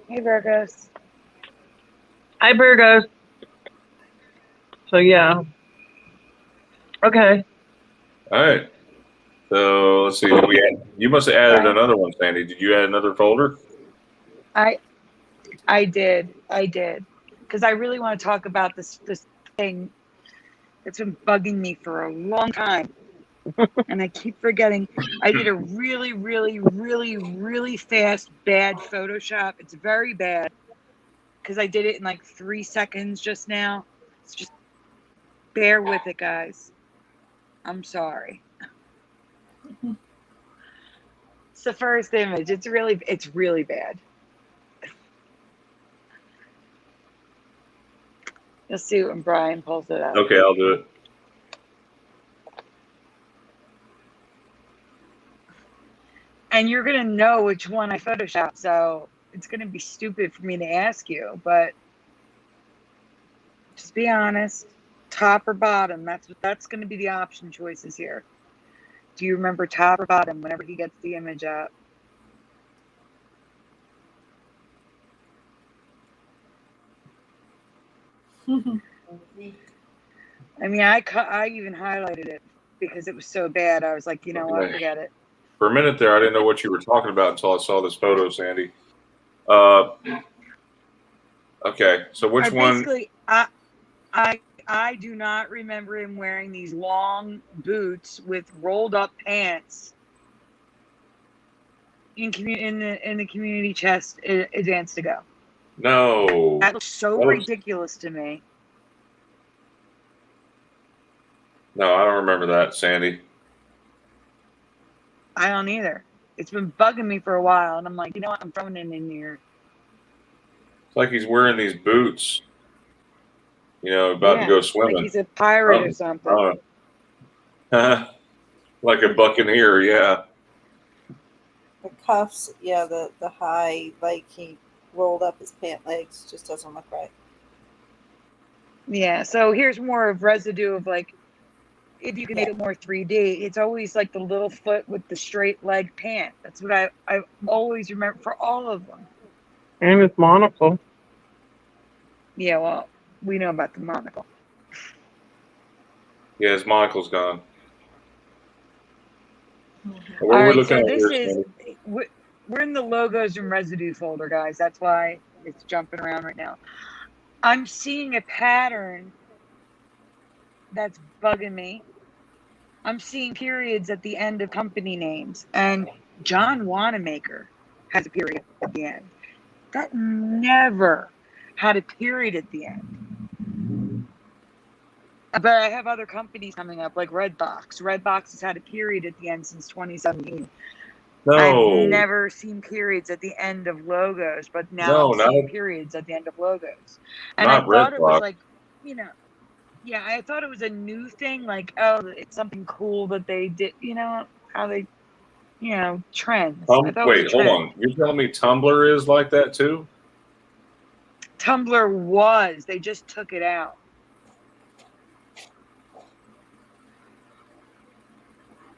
Hey, Virgos. Hi, Virgos. So, yeah. Okay. All right. So let's see. You must have added another one, Sandy. Did you add another folder? I did, because I really want to talk about this thing that's been bugging me for a long time, and I keep forgetting. I did a really, really, really, really fast bad Photoshop. It's very bad because I did it in like 3 seconds just now. It's just bear with it, guys. I'm sorry. It's the first image. It's really bad. You'll see when Brian pulls it up. Okay, I'll do it. And you're going to know which one I photoshopped, so it's going to be stupid for me to ask you, but just be honest. Top or bottom? That's going to be the option choices here. Do you remember top or bottom whenever he gets the image up? I mean, I even highlighted it because it was so bad. I was like, you know what, Okay. forget it. For a minute there, I didn't know what you were talking about until I saw this photo, Sandy. Okay, so which one? Basically, I do not remember him wearing these long boots with rolled up pants in the community chest a dance to go. No. That looks so That was- ridiculous to me. No, I don't remember that, Sandy. I don't either. It's been bugging me for a while, and I'm like, you know what? I'm throwing it in here. It's like he's wearing these boots, about to go swimming. Like he's a pirate or something. Like a buccaneer, yeah. The cuffs, yeah, the high, like he rolled up his pant legs, just doesn't look right. Yeah, so here's more of residue of like, if you can make it more 3D, it's always like the little foot with the straight leg pant. That's what I always remember for all of them. And his monocle. Yeah, well, we know about the monocle. Yeah, his monocle's gone. Mm-hmm. What All are we right, looking so at this here, is, Sandy? we're in the logos and residue folder, guys. That's why it's jumping around right now. I'm seeing a pattern that's bugging me. I'm seeing periods at the end of company names, and John Wanamaker has a period at the end. That never had a period at the end. But I have other companies coming up, like Redbox. Redbox has had a period at the end since 2017. No. I've never seen periods at the end of logos, but now I'm seeing periods at the end of logos. And I thought it was like, yeah, I thought it was a new thing, like, oh, it's something cool that they did, how they, trends. I thought Wait, it was a hold trend. on. You're telling me Tumblr is like that too? Tumblr was. They just took it out.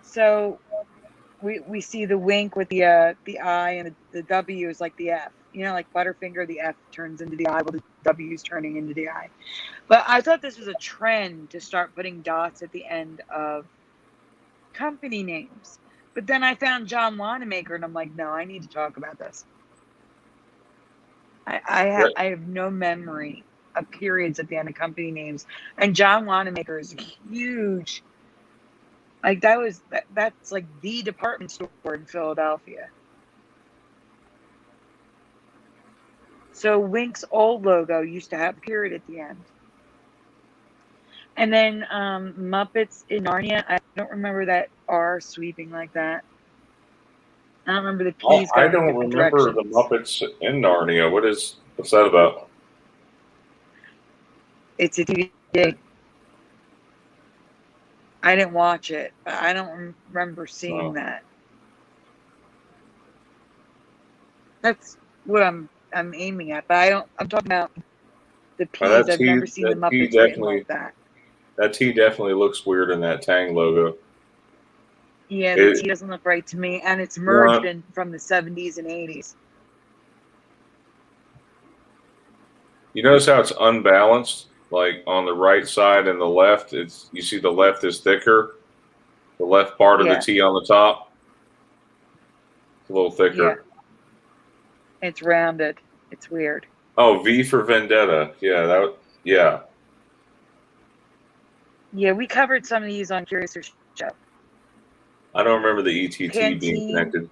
So we see the wink with the I, and the W is like the F. Like Butterfinger, the F turns into the I, while the W is turning into the I. But I thought this was a trend to start putting dots at the end of company names. But then I found John Wanamaker, and I'm like, no, I need to talk about this. I have no memory of periods at the end of company names. And John Wanamaker is huge. Like that's like the department store in Philadelphia. So Wink's old logo used to have a period at the end. And then Muppets in Narnia, I don't remember that R sweeping like that. I don't remember the P's going I don't in different remember directions. the Muppets in Narnia. What's that about? It's a DVD. I didn't watch it, but I don't remember seeing that. That's what I'm aiming at, but I'm talking about the P's. I've never seen the Muppets written like that. That T definitely looks weird in that Tang logo. Yeah, the T doesn't look right to me, and it's merged in from the 70s and 80s. You notice how it's unbalanced? Like on the right side and the left, you see the left is thicker. The left part of the T on the top, it's a little thicker. Yeah. It's rounded. It's weird. Oh, V for Vendetta. Yeah, yeah. Yeah, we covered some of these on Curious Show. I don't remember the ETT Pantene. being connected.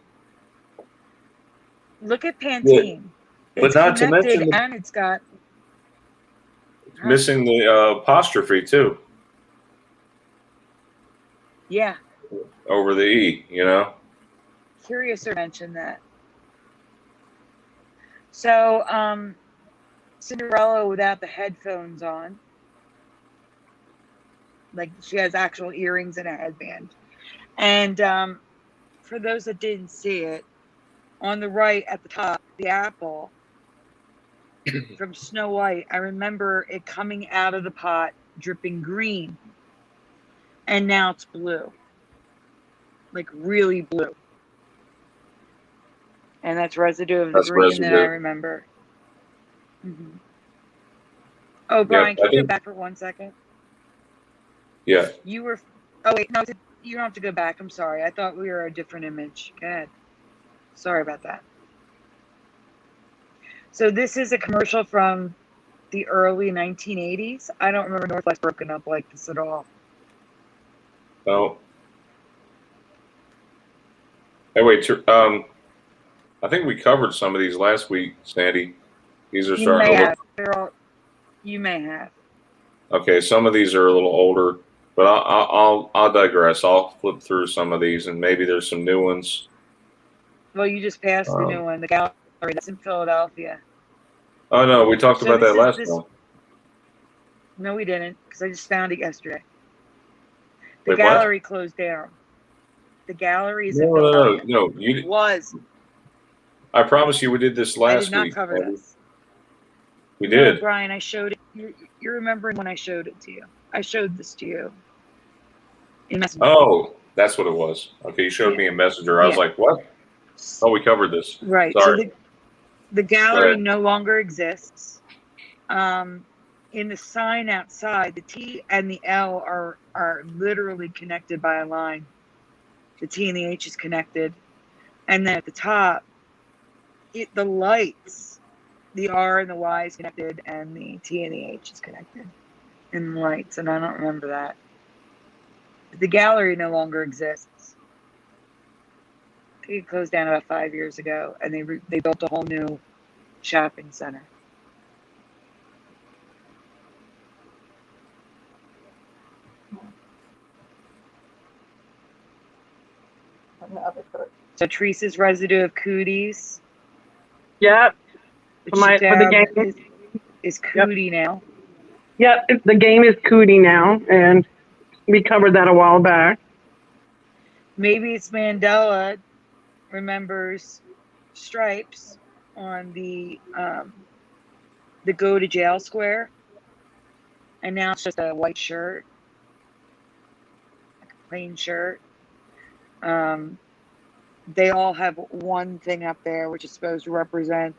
Look at Pantene. Yeah. But not to mention, and it's got missing the apostrophe too. Yeah. Over the E, Curious mentioned that. So, Cinderella without the headphones on. Like she has actual earrings and a headband. And for those that didn't see it, on the right at the top, the apple from Snow White, I remember it coming out of the pot dripping green. And now it's blue. Like really blue. And that's residue of the green that I remember. Mm-hmm. Oh, Brian, I can you go think- back for 1 second? Yeah. You were. Oh wait, no, you don't have to go back. I'm sorry. I thought we were a different image. Go ahead. Sorry about that. So this is a commercial from the early 1980s. I don't remember Northwest broken up like this at all. No. Hey, wait. I think we covered some of these last week, Sandy. These are You starting may to have. They're all. You may have. look. Okay, some of these are a little older, but I'll digress. I'll flip through some of these, and maybe there's some new ones. Well, you just passed the new one, the gallery. That's in Philadelphia. Oh no, we talked So about this that is last this- one. No, we didn't, because I just found it yesterday. The Wait, what? gallery closed down. The gallery is in No, Philadelphia. no. You. Was. I promise you, we did this I last did not week. cover this. We No, did. Brian, I showed it. You're remembering when I showed it to you. I showed this to you. In Messenger. Oh, that's what it was. Okay, you showed me a messenger. I was Yeah. like, what? Oh, we covered this. Right. Sorry. So the gallery ahead. no longer exists. In the sign outside, the T and the L are literally connected by a line. The T and the H is connected. And then at the top, the lights, the R and the Y is connected, and the T and the H is connected. And the lights, and I don't remember that. But the gallery no longer exists. I think it closed down about 5 years ago, and they built a whole new shopping center. On the other foot. So Teresa's residue of cooties. Yep. which For my- she for the found game. is cootie now. Yep. The game is Cootie now, and we covered that a while back. Maybe it's Mandela remembers stripes on the go to jail square, and now it's just a white shirt, like a plain shirt. They all have one thing up there which is supposed to represent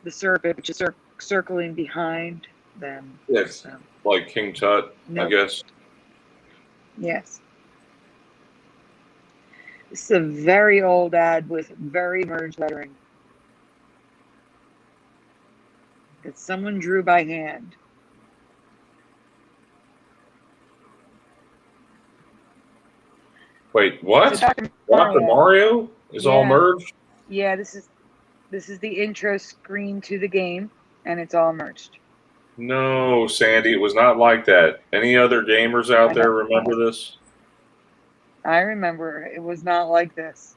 the serpent, which is circling behind them. Yes. So, Like King Tut, no. I guess. Yes. This is a very old ad with very merged lettering that someone drew by hand. Wait, what? So Dr. Dr. Mario is all Yeah. merged? Yeah, this is the intro screen to the game, and it's all merged. No, Sandy, it was not like that. Any other gamers out I there know. remember this? I remember it was not like this.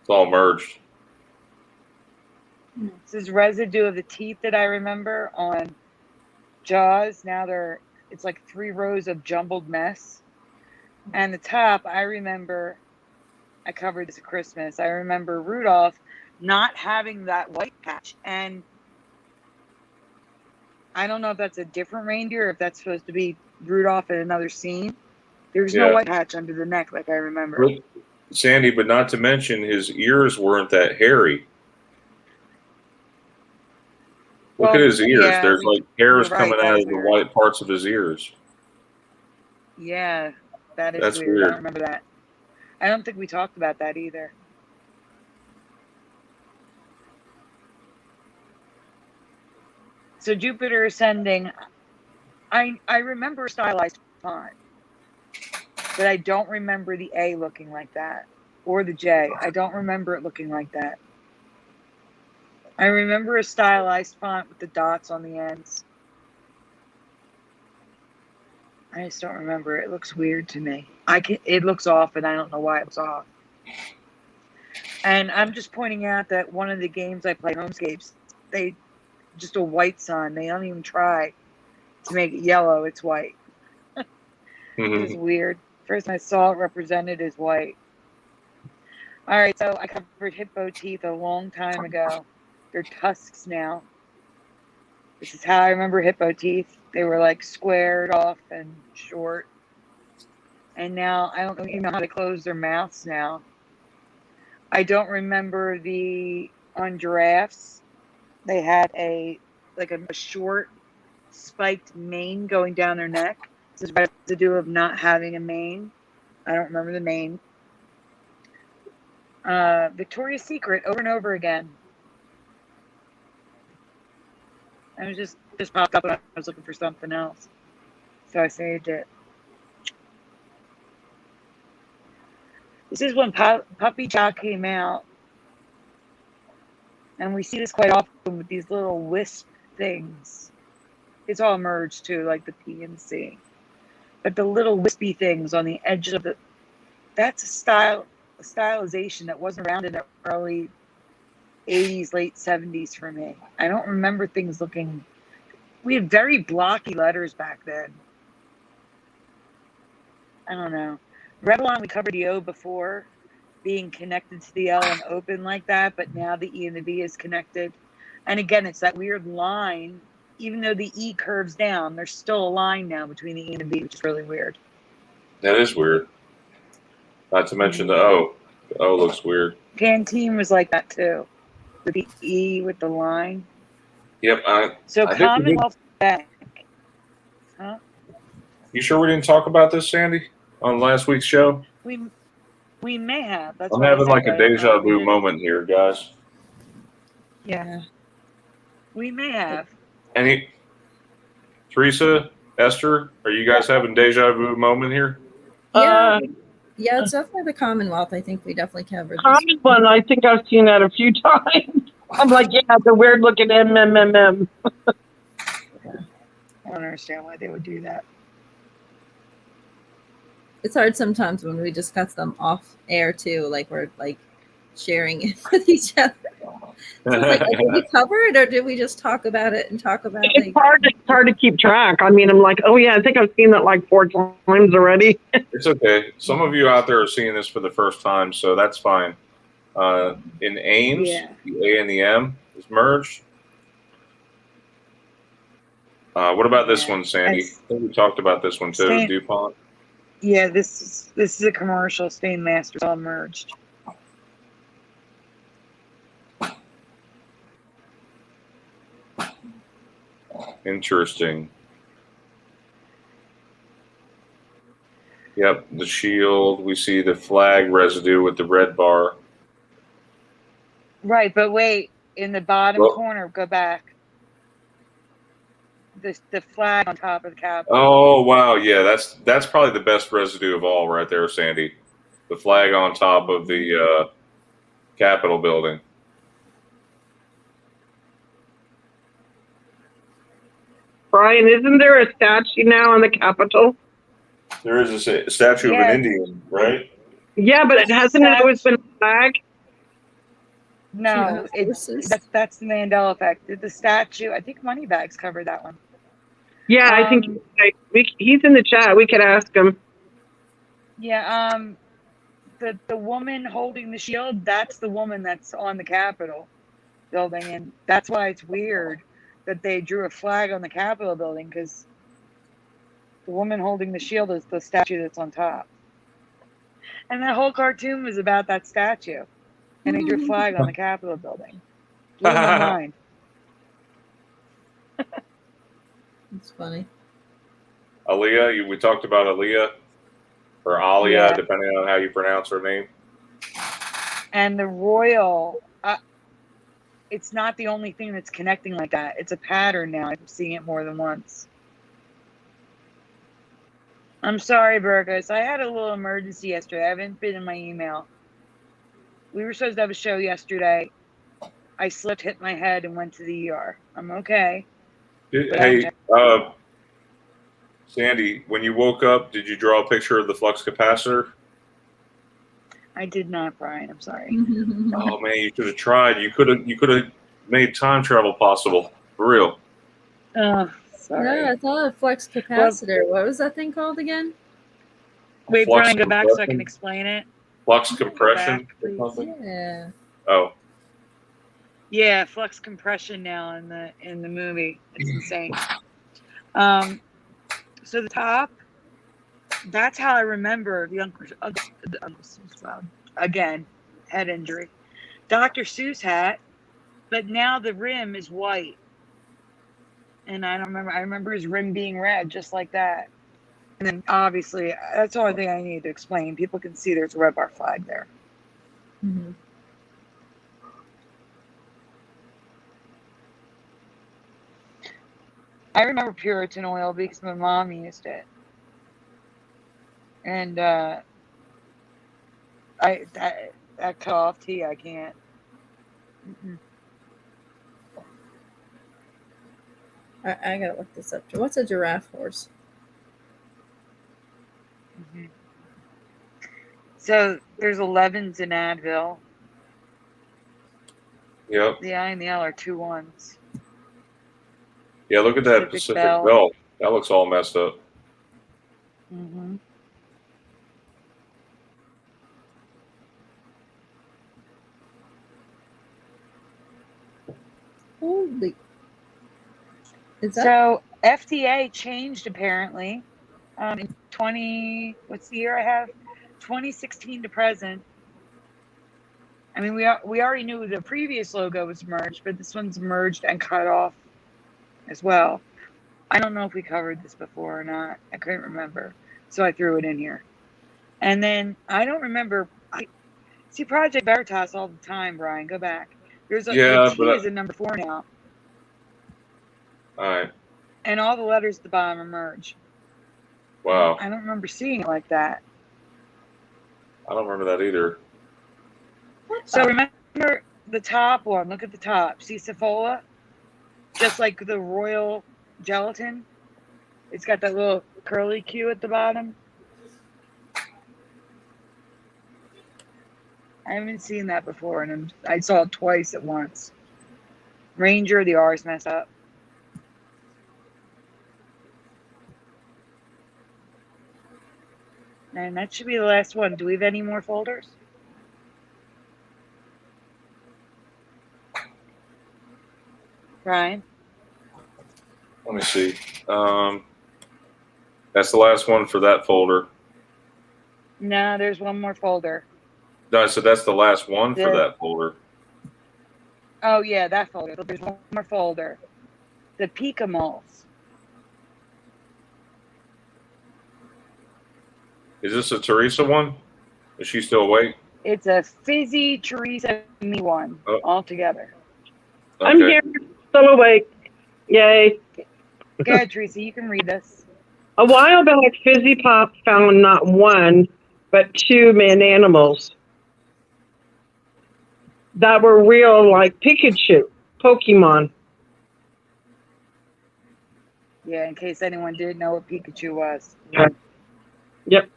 It's all merged. This is residue of the teeth that I remember on Jaws. Now it's like 3 rows of jumbled mess. And the top, I remember, I covered this at Christmas. I remember Rudolph not having that white patch. And I don't know if that's a different reindeer, or if that's supposed to be Rudolph in another scene. There's no Yeah. white patch under the neck like I remember. But, Sandy, but not to mention his ears weren't that hairy. Look Well, at his ears. yeah, There's like hairs you're right, coming that out is of the weird. white parts of his ears. Yeah, that is That's weird. I weird. don't remember that. I don't think we talked about that either. So Jupiter ascending, I remember stylized font, but I don't remember the A looking like that, or the J. I don't remember it looking like that. I remember a stylized font with the dots on the ends. I just don't remember. It looks weird to me. It looks off, and I don't know why it was off. And I'm just pointing out that one of the games I play, Homescapes, they just a white sun. They don't even try to make it yellow. It's white. It's weird. First time I saw it represented as white. All right, so I covered hippo teeth a long time ago. They're tusks now. This is how I remember hippo teeth. They were like squared off and short. And now I don't even know how to close their mouths now. I don't remember on giraffes. they had a short spiked mane going down their neck. This is residue of not having a mane. I don't remember the name. Victoria's Secret over and over again. And it just popped up when I was looking for something else. So I saved it. This is when Puppy Chow came out. And we see this quite often with these little wisp things. It's all merged too, like the P and C. But the little wispy things on the edge of the... That's a stylization that wasn't around in the early 80s, late 70s for me. I don't remember things looking... We had very blocky letters back then. I don't know. Revlon, we covered the O before, being connected to the L and open like that, but now the E and the V is connected. And again, it's that weird line. Even though the E curves down, there's still a line now between the E and the V, which is really weird. That is weird. Not to mention the O. The O looks weird. Pantene was like that too. With the E with the line. Yep. So I Commonwealth Bank. Huh? You sure we didn't talk about this, Sandy, on last week's show? We may have. That's I'm what I having said, like a but deja we vu didn't. moment here, guys. Yeah. We may have. Teresa, Esther, are you guys having deja vu moment here? Yeah, yeah, it's definitely the Commonwealth. I think we definitely covered this. Common one, I think I've seen that a few times. I'm like, yeah, the weird looking MMMM. I don't understand why they would do that. It's hard sometimes when we discuss them off air too, like we're like sharing it with each other. So it's like, did we cover it or did we just talk about it and talk about It's like hard to keep track. I mean, I'm like, oh yeah, I think I've seen that like 4 times already. It's okay. Some of you out there are seeing this for the first time, so that's fine. In Ames, Yeah. the A and the M is merged. What about this Yeah. one, Sandy? I think we talked about this one too, Stain- DuPont. Yeah, this is a commercial. Stain Masters all merged. Interesting. Yep, the shield. We see the flag residue with the red bar. Right, but wait, in the bottom Well- corner, go back. The flag on top of the cap. Oh wow, yeah, that's probably the best residue of all, right there, Sandy. The flag on top of the Capitol building. Brian, isn't there a statue now on the Capitol? There is a statue of Yeah. an Indian, right? Yeah, but it hasn't always been a flag. No, horses? that's the Mandela effect. The statue, I think Moneybags covered that one. Yeah, I think he's in the chat. We could ask him. Yeah, the woman holding the shield, that's the woman that's on the Capitol building, and that's why it's weird that they drew a flag on the Capitol building, because the woman holding the shield is the statue that's on top. And that whole cartoon was about that statue, and they drew a flag on the Capitol building. Blew my mind. it's funny. Aaliyah, we talked about Aaliyah, or Alia, Yeah. depending on how you pronounce her name. And the royal, it's not the only thing that's connecting like that. It's a pattern now. I'm seeing it more than once. I'm sorry, Burgos. I had a little emergency yesterday. I haven't been in my email. We were supposed to have a show yesterday. I slipped, hit my head, and went to the ER. I'm okay. Hey, Sandy, when you woke up, did you draw a picture of the flux capacitor? I did not, Brian. I'm sorry. Oh man, you should have tried. You could have made time travel possible. For real. Oh, sorry. Yeah, I thought a flux capacitor. What was that thing called again? Wait, Flux Brian, go back so I compression? can explain it. Flux compression back, or please. something? Yeah. Oh. Yeah, flux compression now in the movie. It's insane. So the top, that's how I remember the Uncle Seuss. Again, head injury. Dr. Seuss hat but now the rim is white. And I don't remember. I remember his rim being red, just like that. And then obviously, that's the only thing I need to explain. People can see there's a red bar flag there. Mhm. I remember Puritan oil because my mom used it. And that cut off tea, I can't. Mm-mm. I gotta look this up. What's a giraffe horse? Mhm. So there's 11s in Advil. Yep. The I and the L are 2 1s. Yeah, look at that Pacific Pacific Bell. Bell. That looks all messed up. Mm-hmm. Holy. Is that So FDA changed apparently in what's the year I have? 2016 to present. I mean, we already knew the previous logo was merged, but this one's merged and cut off as well. I don't know if we covered this before or not. I couldn't remember, so I threw it in here. And then I don't remember. I see Project Veritas all the time, Brian. Go back. The Yeah, T but is in number 4 now, all right. and all the letters at the bottom are merged. Wow. I don't remember seeing it like that. I don't remember that either. So remember the top one. Look at the top. See Cephala? Just like the royal gelatin. It's got that little curly Q at the bottom. I haven't seen that before, and I saw it twice at once. Ranger, the R's messed up. And that should be the last one. Do we have any more folders? Brian? Let me see. That's the last one for that folder. No, there's one more folder. No, so that's the last one for Yeah. that folder. Oh, yeah, that folder. But there's one more folder. The Pika moths. Is this a Teresa one? Is she still awake? It's a fizzy Teresa me one Oh. altogether. I'm here, still awake. Yay. Go ahead, Teresa. You can read this. A while back, Fizzy Pop found not one, but 2 man animals that were real, like Pikachu, Pokemon. Yeah, in case anyone didn't know what Pikachu was. Yep.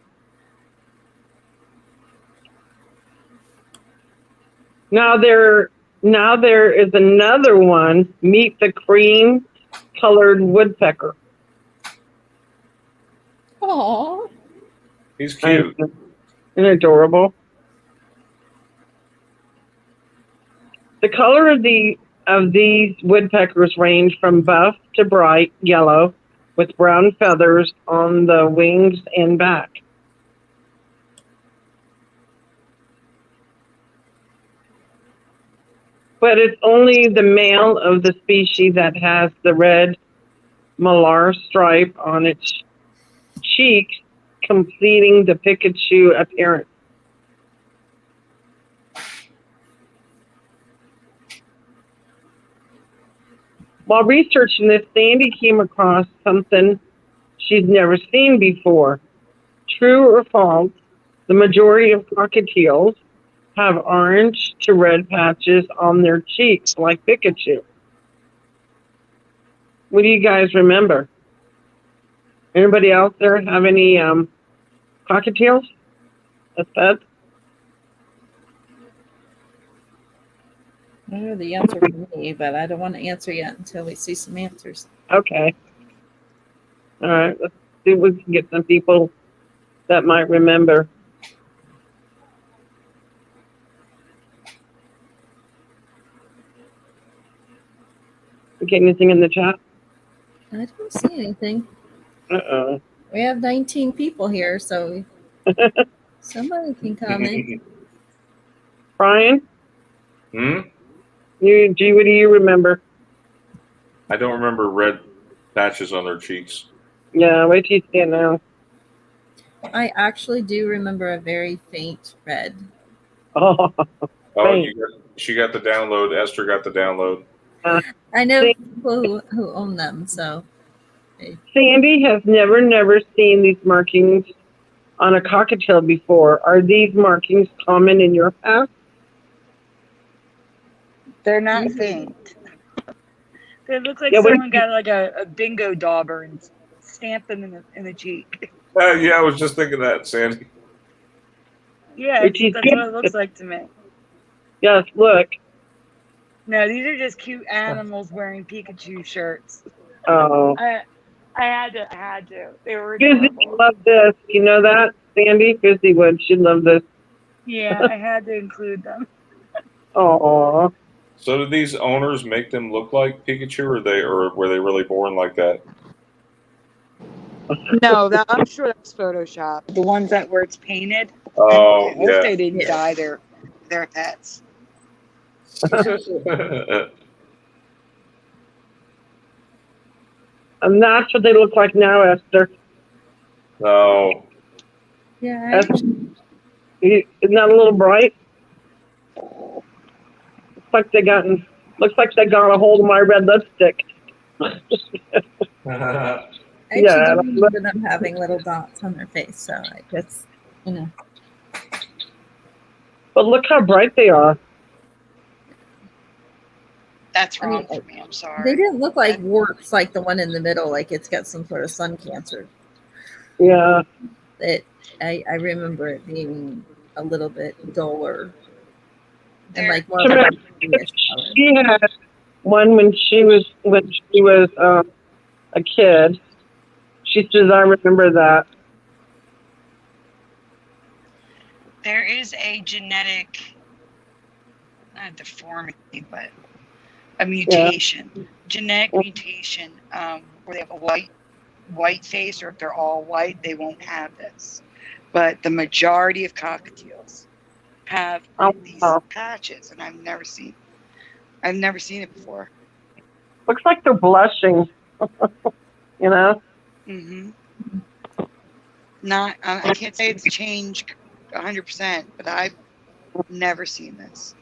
Now there is another one. Meet the cream-colored woodpecker. Aww. He's cute. And adorable. The color of these woodpeckers range from buff to bright yellow, with brown feathers on the wings and back. But it's only the male of the species that has the red malar stripe on its cheeks, completing the Pikachu appearance. While researching this, Sandy came across something she's never seen before. True or false, the majority of cockatiels have orange to red patches on their cheeks like Pikachu. What do you guys remember? Anybody out there have any cockatiels as pets? I know the answer for me, but I don't want to answer yet until we see some answers. Okay. All right. Let's see if we can get some people that might remember. Okay, anything in the chat? I don't see anything. Uh-oh. We have 19 people here, so somebody can comment. Brian? Hmm? G, what do you remember? I don't remember red patches on their cheeks. Yeah, wait till you see it now. I actually do remember a very faint red. Oh, Oh, Right. she got the download. Esther got the download. I know people who own them, so Sandy has never seen these markings on a cockatiel before. Are these markings common in your past? They're not faint. They look like Yeah, what someone got like a bingo dauber and stamped them in the cheek. Yeah, I was just thinking that, Sandy. Yeah, Which is that's what it looks like to me. Yes, look. No, these are just cute animals wearing Pikachu shirts. Oh. I had to. They were Gizzy adorable. would love this. You know that, Sandy? Gizzy would. She'd love this. Yeah, I had to include them. Oh. So did these owners make them look like Pikachu, or were they really born like that? No, I'm sure that's Photoshop. The ones where it's painted. Oh, I hope they didn't Yeah. dye their pets. And that's what they look like now, Esther. No. yeah. Isn't that a little bright? Looks like they got a hold of my red lipstick. I actually Yeah. do remember them having little dots on their face, so I guess, you know. But look how bright they are. That's I mean, wrong for me. I'm sorry. They didn't look like warts like the one in the middle, like it's got some sort of sun cancer. Yeah. I remember it being a little bit duller and like more She of a had- greenish color. She had one when she was a kid. She says, I remember that. There is a genetic, not deformity, but a mutation, genetic mutation, where they have a white face, or if they're all white, they won't have this. But the majority of cockatiels have these patches, and I've never seen it before. Looks like they're blushing. You know? Mm-hmm. Not, I can't say it's changed 100%, but I've never seen this.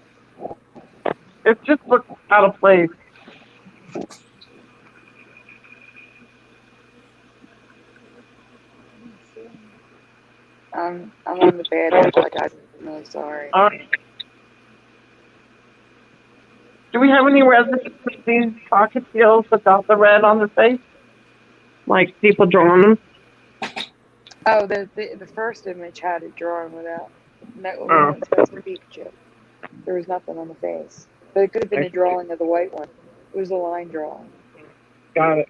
It just looks out of place. I'm on the bad end, like I'm really sorry. All right. Do we have any residue for these cockatiels without the red on the face? Like people drawing them? Oh, the first image had it drawn without. No, Oh. that's for Pikachu. There was nothing on the face, but it could have been a drawing of the white one. It was a line drawing. Got it.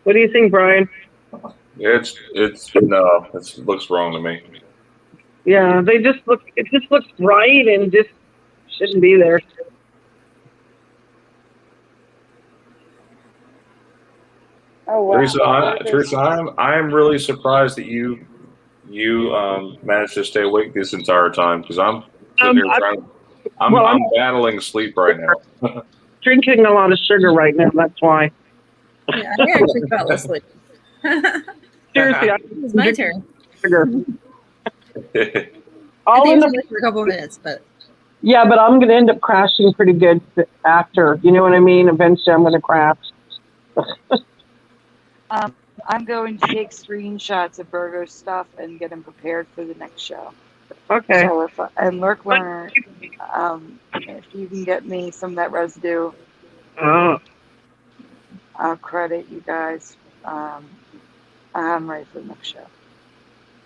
What do you think, Brian? It looks wrong to me. Yeah, it just looks bright and just shouldn't be there. Oh wow! Teresa, I'm really surprised that you managed to stay awake this entire time, because I'm sitting here trying. I'm battling sleep right now. Drinking a lot of sugar right now. That's why. Yeah, I actually fell asleep. Seriously, It was my turn. sugar. I All think in it was the only for a couple of minutes, but Yeah, but I'm going to end up crashing pretty good after. You know what I mean? Eventually I'm going to crash. I'm going to take screenshots of Virgo's stuff and get him prepared for the next show. Okay. So Lurk Learner, if you can get me some of that residue, Oh, I'll credit you guys. I'm ready for the next show.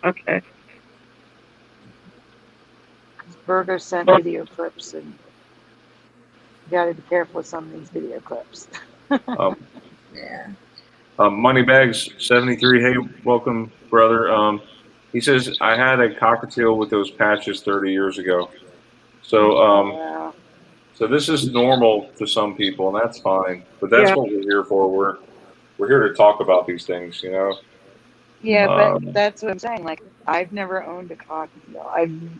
okay. Virgo sent video clips, and you got to be careful with some of these video clips. yeah. Moneybags 73. Hey, welcome, brother. He says I had a cockatiel with those patches 30 years ago. So Wow. so this is normal to some people, and that's fine. But that's what we're here for. We're here to talk about these things, you know. Yeah, but that's what I'm saying. Like, I've never owned a cockatiel.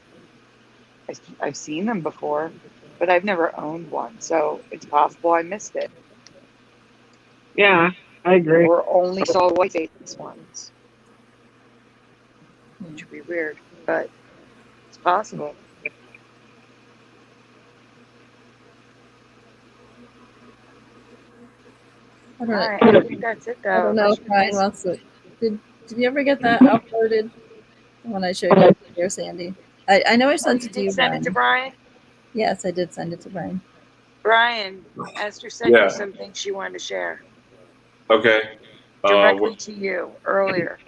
I've seen them before, but I've never owned one, so it's possible I missed it Yeah, I agree. or only saw white face ones, which would be weird, but it's possible. I All don't, right, I think that's it though. I don't know unless if you Brian guys- wants to. Did you ever get that uploaded? The one I showed you here, Sandy. I know I Oh, sent you it to did you, send it to Brian. Brian? Yes, I did send it to Brian. Brian, Esther sent Yeah. you something she wanted to share Okay. directly to you earlier.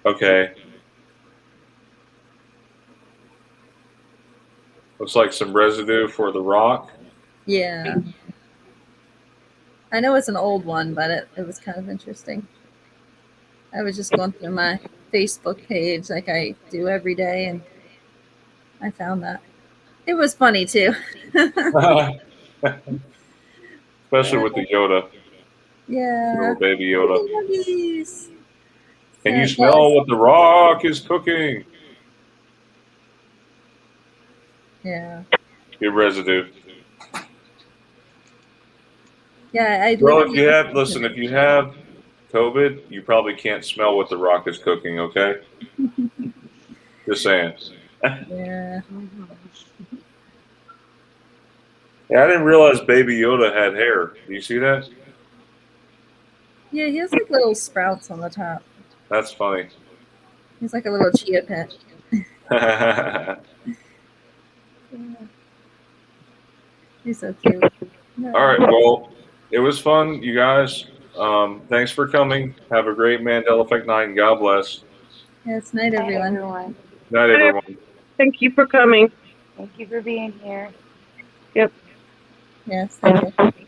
Okay. Looks like some residue for the rock. Yeah. I know it's an old one, but it was kind of interesting. I was just going through my Facebook page like I do every day, and I found that. It was funny too. Especially with the Yoda, Yeah. little baby Yoda. Yogis. Can you So, smell what the rock is cooking? yeah. Good residue. Yeah, I Well, if literally you have, listen, if you have COVID, you probably can't smell what the rock is cooking, okay? Just saying. yeah. Yeah, I didn't realize Baby Yoda had hair. Do you see that? Yeah, he has like little sprouts on the top. That's funny. He's like a little chia pet. All Yeah. He's so cute. No. right. Well, it was fun, you guys. Thanks for coming. Have a great Mandela Effect night, and God bless. Yeah, it's night, Hi, everyone. everyone. Good night, everyone. Thank you for coming. Thank you for being here. Yes, thank you.